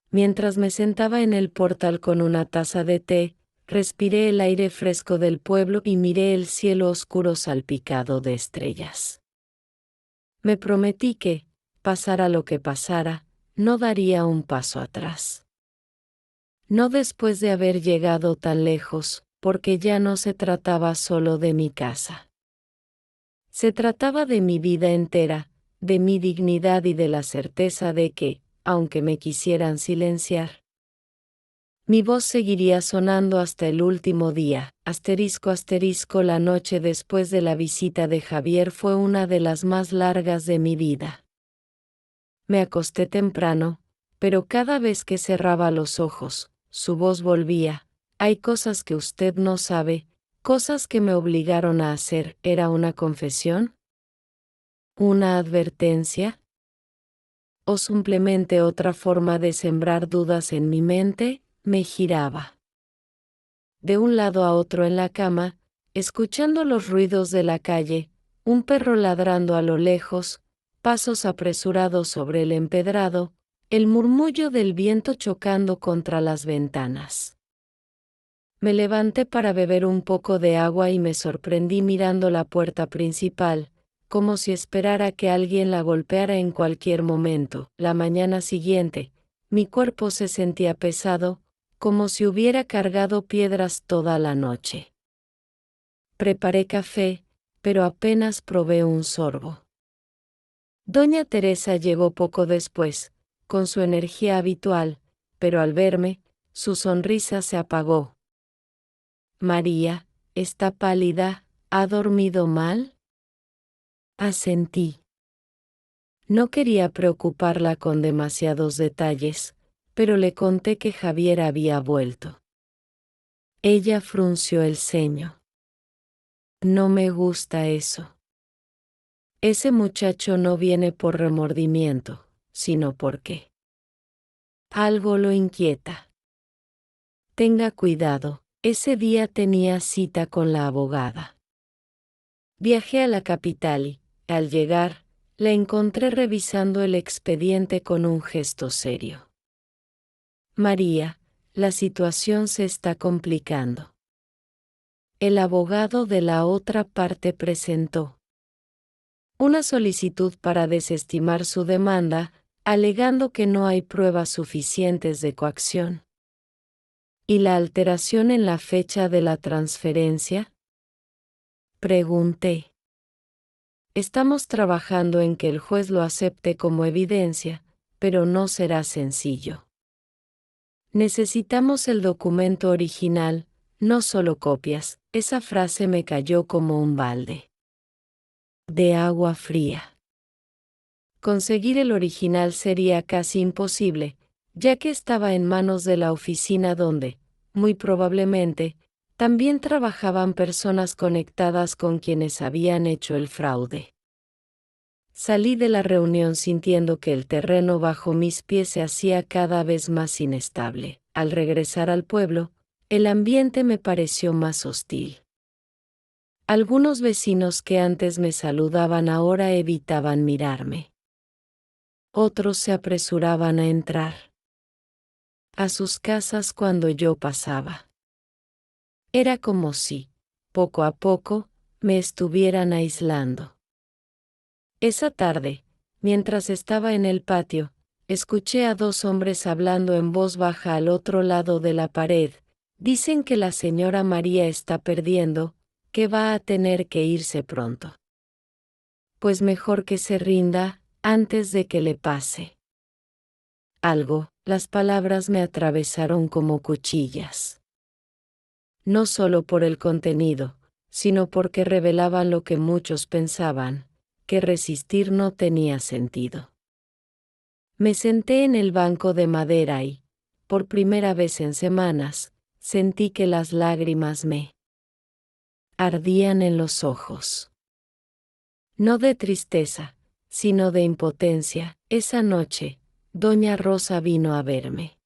Mientras me sentaba en el portal con una taza de té, respiré el aire fresco del pueblo y miré el cielo oscuro salpicado de estrellas. Me prometí que, pasara lo que pasara, no daría un paso atrás. No después de haber llegado tan lejos, porque ya no se trataba solo de mi casa. Se trataba de mi vida entera, de mi dignidad y de la certeza de que, aunque me quisieran silenciar, mi voz seguiría sonando hasta el último día. Asterisco asterisco. La noche después de la visita de Javier fue una de las más largas de mi vida. Me acosté temprano, pero cada vez que cerraba los ojos, su voz volvía. Hay cosas que usted no sabe, cosas que me obligaron a hacer. ¿Era una confesión? ¿Una advertencia? ¿O simplemente otra forma de sembrar dudas en mi mente? Me giraba de un lado a otro en la cama, escuchando los ruidos de la calle, un perro ladrando a lo lejos, pasos apresurados sobre el empedrado, el murmullo del viento chocando contra las ventanas. Me levanté para beber un poco de agua y me sorprendí mirando la puerta principal, como si esperara que alguien la golpeara en cualquier momento. La mañana siguiente, mi cuerpo se sentía pesado, como si hubiera cargado piedras toda la noche. Preparé café, pero apenas probé un sorbo. Doña Teresa llegó poco después, con su energía habitual, pero al verme, su sonrisa se apagó. María, está pálida, ¿ha dormido mal? Asentí. No quería preocuparla con demasiados detalles, pero le conté que Javier había vuelto. Ella frunció el ceño. No me gusta eso. Ese muchacho no viene por remordimiento, sino porque algo lo inquieta. Tenga cuidado, ese día tenía cita con la abogada. Viajé a la capital y, al llegar, la encontré revisando el expediente con un gesto serio. María, la situación se está complicando. El abogado de la otra parte presentó una solicitud para desestimar su demanda, alegando que no hay pruebas suficientes de coacción. ¿Y la alteración en la fecha de la transferencia? Pregunté. Estamos trabajando en que el juez lo acepte como evidencia, pero no será sencillo. Necesitamos el documento original, no solo copias. Esa frase me cayó como un balde de agua fría. Conseguir el original sería casi imposible, ya que estaba en manos de la oficina donde, muy probablemente, también trabajaban personas conectadas con quienes habían hecho el fraude. Salí de la reunión sintiendo que el terreno bajo mis pies se hacía cada vez más inestable. Al regresar al pueblo, el ambiente me pareció más hostil. Algunos vecinos que antes me saludaban ahora evitaban mirarme. Otros se apresuraban a entrar a sus casas cuando yo pasaba. Era como si, poco a poco, me estuvieran aislando. Esa tarde, mientras estaba en el patio, escuché a dos hombres hablando en voz baja al otro lado de la pared. Dicen que la señora María está perdiendo, que va a tener que irse pronto. Pues mejor que se rinda, antes de que le pase algo. Las palabras me atravesaron como cuchillas. No solo por el contenido, sino porque revelaban lo que muchos pensaban, que resistir no tenía sentido. Me senté en el banco de madera y, por primera vez en semanas, sentí que las lágrimas me ardían en los ojos. No de tristeza, sino de impotencia. Esa noche, doña Rosa vino a verme.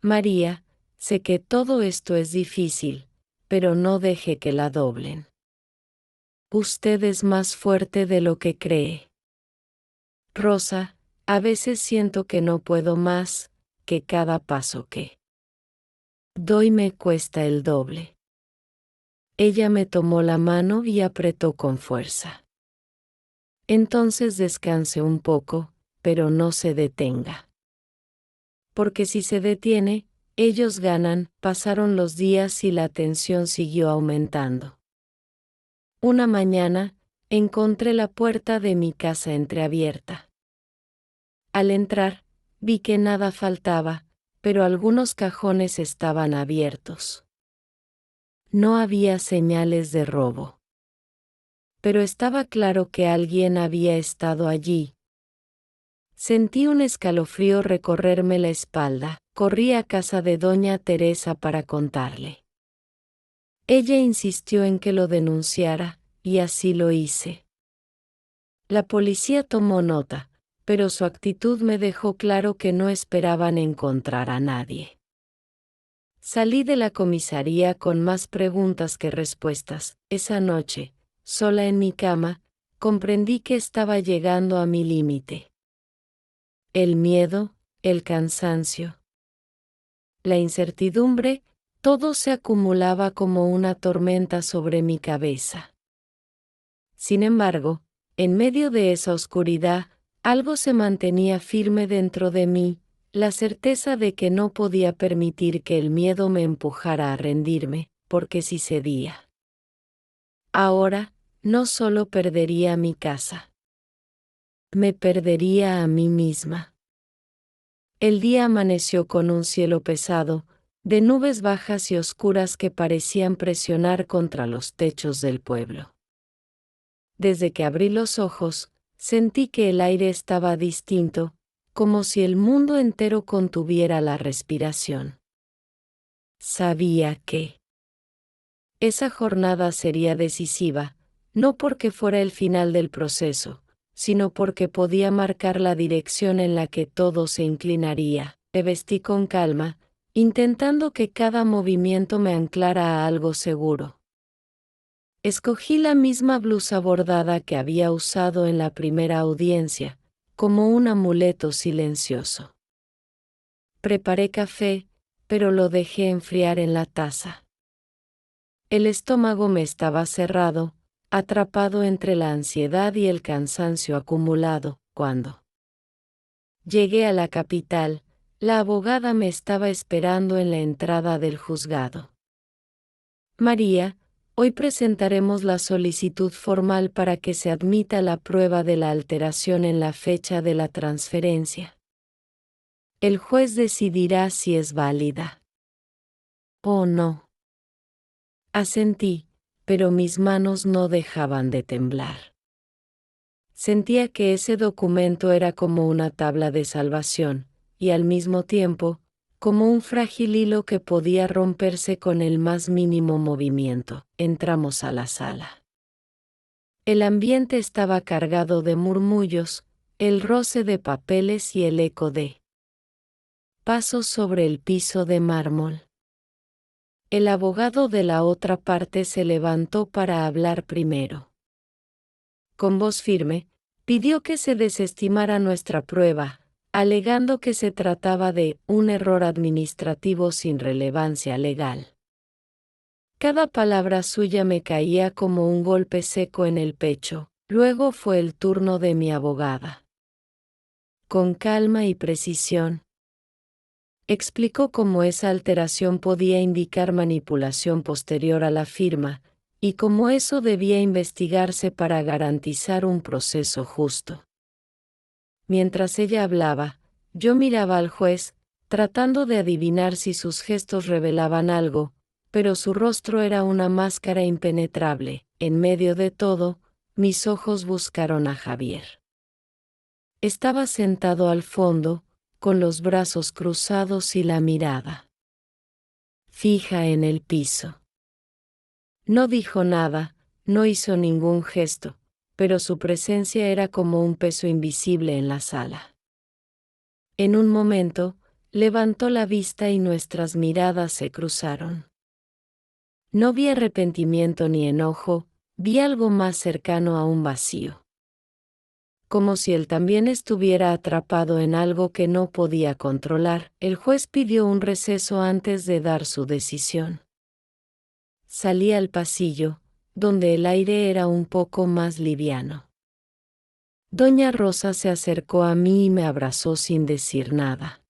María, sé que todo esto es difícil, pero no deje que la doblen. Usted es más fuerte de lo que cree. Rosa, a veces siento que no puedo más, que cada paso que doy me cuesta el doble. Ella me tomó la mano y apretó con fuerza. Entonces descanse un poco, pero no se detenga. Porque si se detiene, ellos ganan. Pasaron los días y la tensión siguió aumentando. Una mañana, encontré la puerta de mi casa entreabierta. Al entrar, vi que nada faltaba, pero algunos cajones estaban abiertos. No había señales de robo. Pero estaba claro que alguien había estado allí. Sentí un escalofrío recorrerme la espalda. Corrí a casa de doña Teresa para contarle. Ella insistió en que lo denunciara, y así lo hice. La policía tomó nota, pero su actitud me dejó claro que no esperaban encontrar a nadie. Salí de la comisaría con más preguntas que respuestas. Esa noche, sola en mi cama, comprendí que estaba llegando a mi límite. El miedo, el cansancio, la incertidumbre, todo se acumulaba como una tormenta sobre mi cabeza. Sin embargo, en medio de esa oscuridad, algo se mantenía firme dentro de mí, la certeza de que no podía permitir que el miedo me empujara a rendirme, porque si cedía, ahora, no solo perdería mi casa, me perdería a mí misma. El día amaneció con un cielo pesado, de nubes bajas y oscuras que parecían presionar contra los techos del pueblo. Desde que abrí los ojos, sentí que el aire estaba distinto, como si el mundo entero contuviera la respiración. Sabía que esa jornada sería decisiva, no porque fuera el final del proceso, sino porque podía marcar la dirección en la que todo se inclinaría. Me vestí con calma, intentando que cada movimiento me anclara a algo seguro. Escogí la misma blusa bordada que había usado en la primera audiencia, como un amuleto silencioso. Preparé café, pero lo dejé enfriar en la taza. El estómago me estaba cerrado, atrapado entre la ansiedad y el cansancio acumulado, cuando llegué a la capital. La abogada me estaba esperando en la entrada del juzgado. María, hoy presentaremos la solicitud formal para que se admita la prueba de la alteración en la fecha de la transferencia. El juez decidirá si es válida o no. Asentí, pero mis manos no dejaban de temblar. Sentía que ese documento era como una tabla de salvación, y al mismo tiempo, como un frágil hilo que podía romperse con el más mínimo movimiento. Entramos a la sala. El ambiente estaba cargado de murmullos, el roce de papeles y el eco de pasos sobre el piso de mármol. El abogado de la otra parte se levantó para hablar primero. Con voz firme, pidió que se desestimara nuestra prueba, alegando que se trataba de un error administrativo sin relevancia legal. Cada palabra suya me caía como un golpe seco en el pecho. Luego fue el turno de mi abogada. Con calma y precisión, explicó cómo esa alteración podía indicar manipulación posterior a la firma, y cómo eso debía investigarse para garantizar un proceso justo. Mientras ella hablaba, yo miraba al juez, tratando de adivinar si sus gestos revelaban algo, pero su rostro era una máscara impenetrable. En medio de todo, mis ojos buscaron a Javier. Estaba sentado al fondo, con los brazos cruzados y la mirada fija en el piso. No dijo nada, no hizo ningún gesto, pero su presencia era como un peso invisible en la sala. En un momento, levantó la vista y nuestras miradas se cruzaron. No vi arrepentimiento ni enojo, vi algo más cercano a un vacío. Como si él también estuviera atrapado en algo que no podía controlar. El juez pidió un receso antes de dar su decisión. Salí al pasillo, donde el aire era un poco más liviano. Doña Rosa se acercó a mí y me abrazó sin decir nada.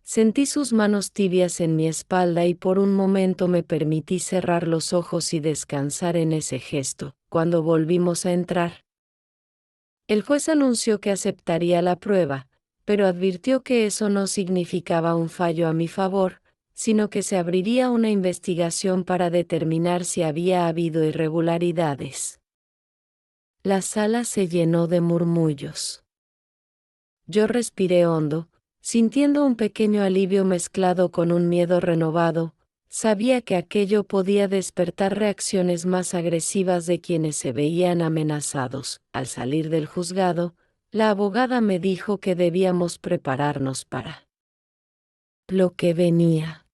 Sentí sus manos tibias en mi espalda y por un momento me permití cerrar los ojos y descansar en ese gesto. Cuando volvimos a entrar, el juez anunció que aceptaría la prueba, pero advirtió que eso no significaba un fallo a mi favor, sino que se abriría una investigación para determinar si había habido irregularidades. La sala se llenó de murmullos. Yo respiré hondo, sintiendo un pequeño alivio mezclado con un miedo renovado. Sabía que aquello podía despertar reacciones más agresivas de quienes se veían amenazados. Al salir del juzgado, la abogada me dijo que debíamos prepararnos para lo que venía.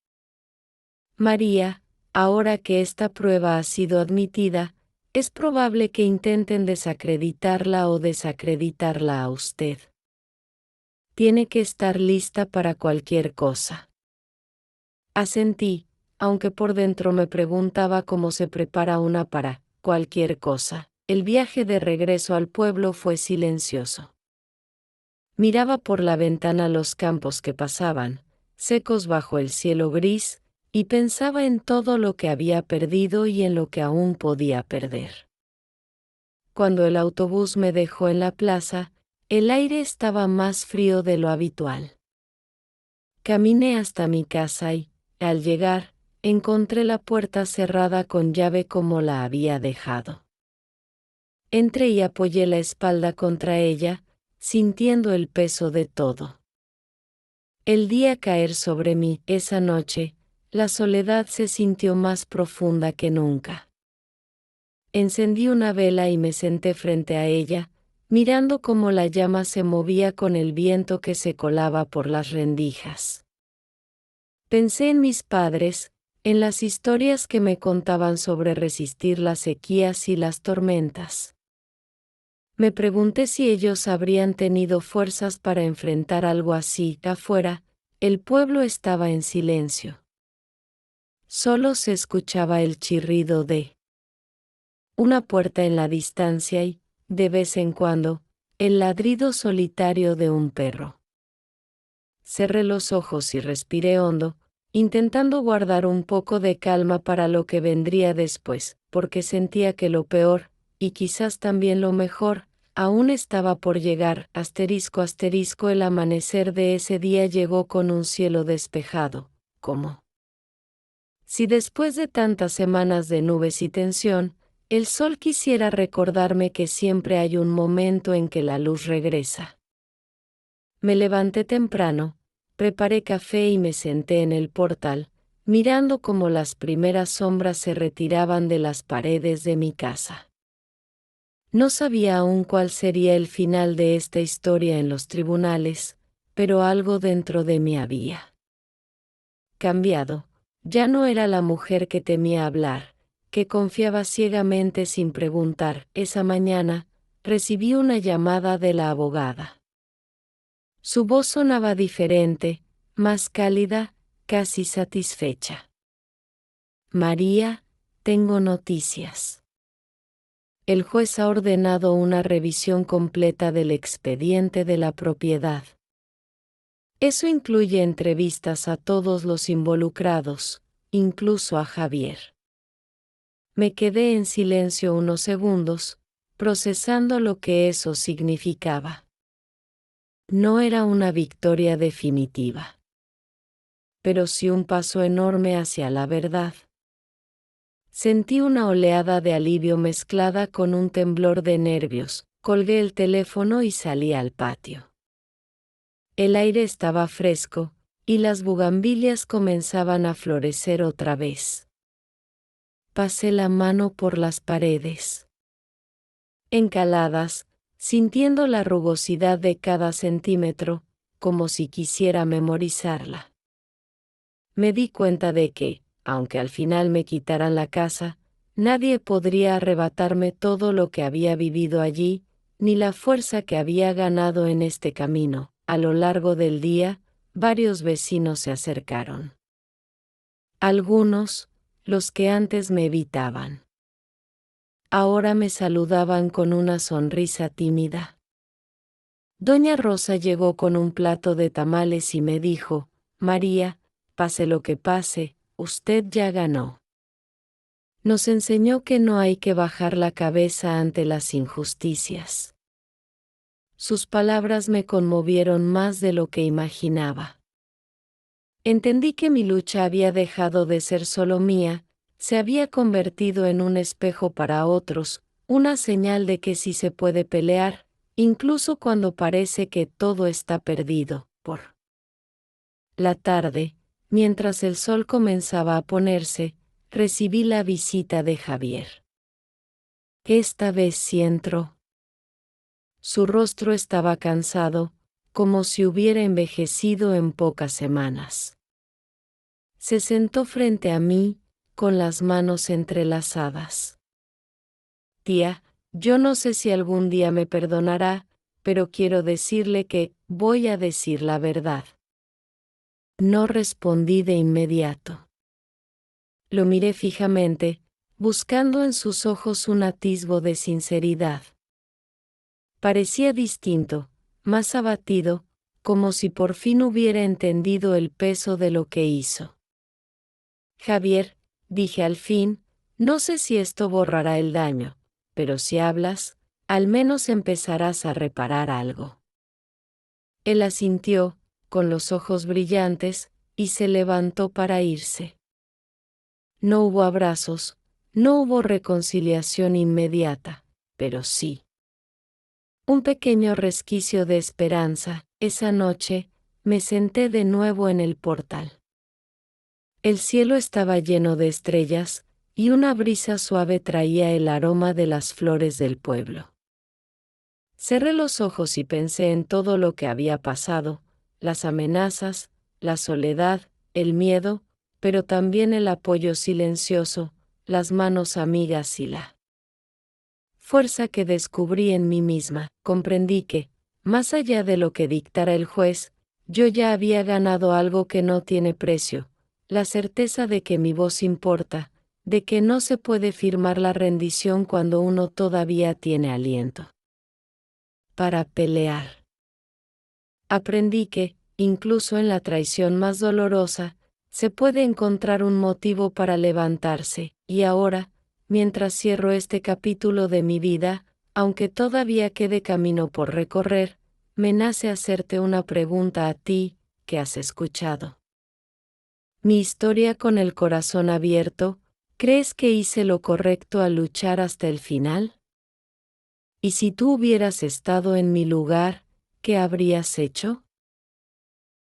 María, ahora que esta prueba ha sido admitida, es probable que intenten desacreditarla o desacreditarla a usted. Tiene que estar lista para cualquier cosa. Asentí, aunque por dentro me preguntaba cómo se prepara una para cualquier cosa. El viaje de regreso al pueblo fue silencioso. Miraba por la ventana los campos que pasaban, secos bajo el cielo gris, y pensaba en todo lo que había perdido y en lo que aún podía perder. Cuando el autobús me dejó en la plaza, el aire estaba más frío de lo habitual. Caminé hasta mi casa y, al llegar, encontré la puerta cerrada con llave como la había dejado. Entré y apoyé la espalda contra ella, sintiendo el peso de todo. El día caer sobre mí, esa noche, la soledad se sintió más profunda que nunca. Encendí una vela y me senté frente a ella, mirando cómo la llama se movía con el viento que se colaba por las rendijas. Pensé en mis padres, en las historias que me contaban sobre resistir las sequías y las tormentas. Me pregunté si ellos habrían tenido fuerzas para enfrentar algo así. Afuera, el pueblo estaba en silencio. Solo se escuchaba el chirrido de una puerta en la distancia y, de vez en cuando, el ladrido solitario de un perro. Cerré los ojos y respiré hondo, intentando guardar un poco de calma para lo que vendría después, porque sentía que lo peor, y quizás también lo mejor, aún estaba por llegar. El amanecer de ese día llegó con un cielo despejado, como si después de tantas semanas de nubes y tensión, el sol quisiera recordarme que siempre hay un momento en que la luz regresa. Me levanté temprano, preparé café y me senté en el portal, mirando cómo las primeras sombras se retiraban de las paredes de mi casa. No sabía aún cuál sería el final de esta historia en los tribunales, pero algo dentro de mí había cambiado. Ya no era la mujer que temía hablar, que confiaba ciegamente sin preguntar. Esa mañana, recibí una llamada de la abogada. Su voz sonaba diferente, más cálida, casi satisfecha. María, tengo noticias. El juez ha ordenado una revisión completa del expediente de la propiedad. Eso incluye entrevistas a todos los involucrados, incluso a Javier. Me quedé en silencio unos segundos, procesando lo que eso significaba. No era una victoria definitiva, pero sí un paso enorme hacia la verdad. Sentí una oleada de alivio mezclada con un temblor de nervios. Colgué el teléfono y salí al patio. El aire estaba fresco, y las bugambilias comenzaban a florecer otra vez. Pasé la mano por las paredes encaladas, sintiendo la rugosidad de cada centímetro, como si quisiera memorizarla. Me di cuenta de que, aunque al final me quitaran la casa, nadie podría arrebatarme todo lo que había vivido allí, ni la fuerza que había ganado en este camino. A lo largo del día, varios vecinos se acercaron. Algunos, los que antes me evitaban, ahora me saludaban con una sonrisa tímida. Doña Rosa llegó con un plato de tamales y me dijo: María, pase lo que pase, usted ya ganó. Nos enseñó que no hay que bajar la cabeza ante las injusticias. Sus palabras me conmovieron más de lo que imaginaba. Entendí que mi lucha había dejado de ser solo mía, se había convertido en un espejo para otros, una señal de que sí se puede pelear, incluso cuando parece que todo está perdido. Por la tarde, mientras el sol comenzaba a ponerse, recibí la visita de Javier. Esta vez sí entró. Su rostro estaba cansado, como si hubiera envejecido en pocas semanas. Se sentó frente a mí, con las manos entrelazadas. Tía, yo no sé si algún día me perdonará, pero quiero decirle que voy a decir la verdad. No respondí de inmediato. Lo miré fijamente, buscando en sus ojos un atisbo de sinceridad. Parecía distinto, más abatido, como si por fin hubiera entendido el peso de lo que hizo. Javier, dije al fin, no sé si esto borrará el daño, pero si hablas, al menos empezarás a reparar algo. Él asintió, con los ojos brillantes, y se levantó para irse. No hubo abrazos, no hubo reconciliación inmediata, pero sí un pequeño resquicio de esperanza. Esa noche, me senté de nuevo en el portal. El cielo estaba lleno de estrellas, y una brisa suave traía el aroma de las flores del pueblo. Cerré los ojos y pensé en todo lo que había pasado, las amenazas, la soledad, el miedo, pero también el apoyo silencioso, las manos amigas y la fuerza que descubrí en mí misma. Comprendí que, más allá de lo que dictara el juez, yo ya había ganado algo que no tiene precio, la certeza de que mi voz importa, de que no se puede firmar la rendición cuando uno todavía tiene aliento para pelear. Aprendí que, incluso en la traición más dolorosa, se puede encontrar un motivo para levantarse, y ahora, mientras cierro este capítulo de mi vida, aunque todavía quede camino por recorrer, me nace hacerte una pregunta a ti, que has escuchado mi historia con el corazón abierto. ¿Crees que hice lo correcto al luchar hasta el final? Y si tú hubieras estado en mi lugar, ¿qué habrías hecho?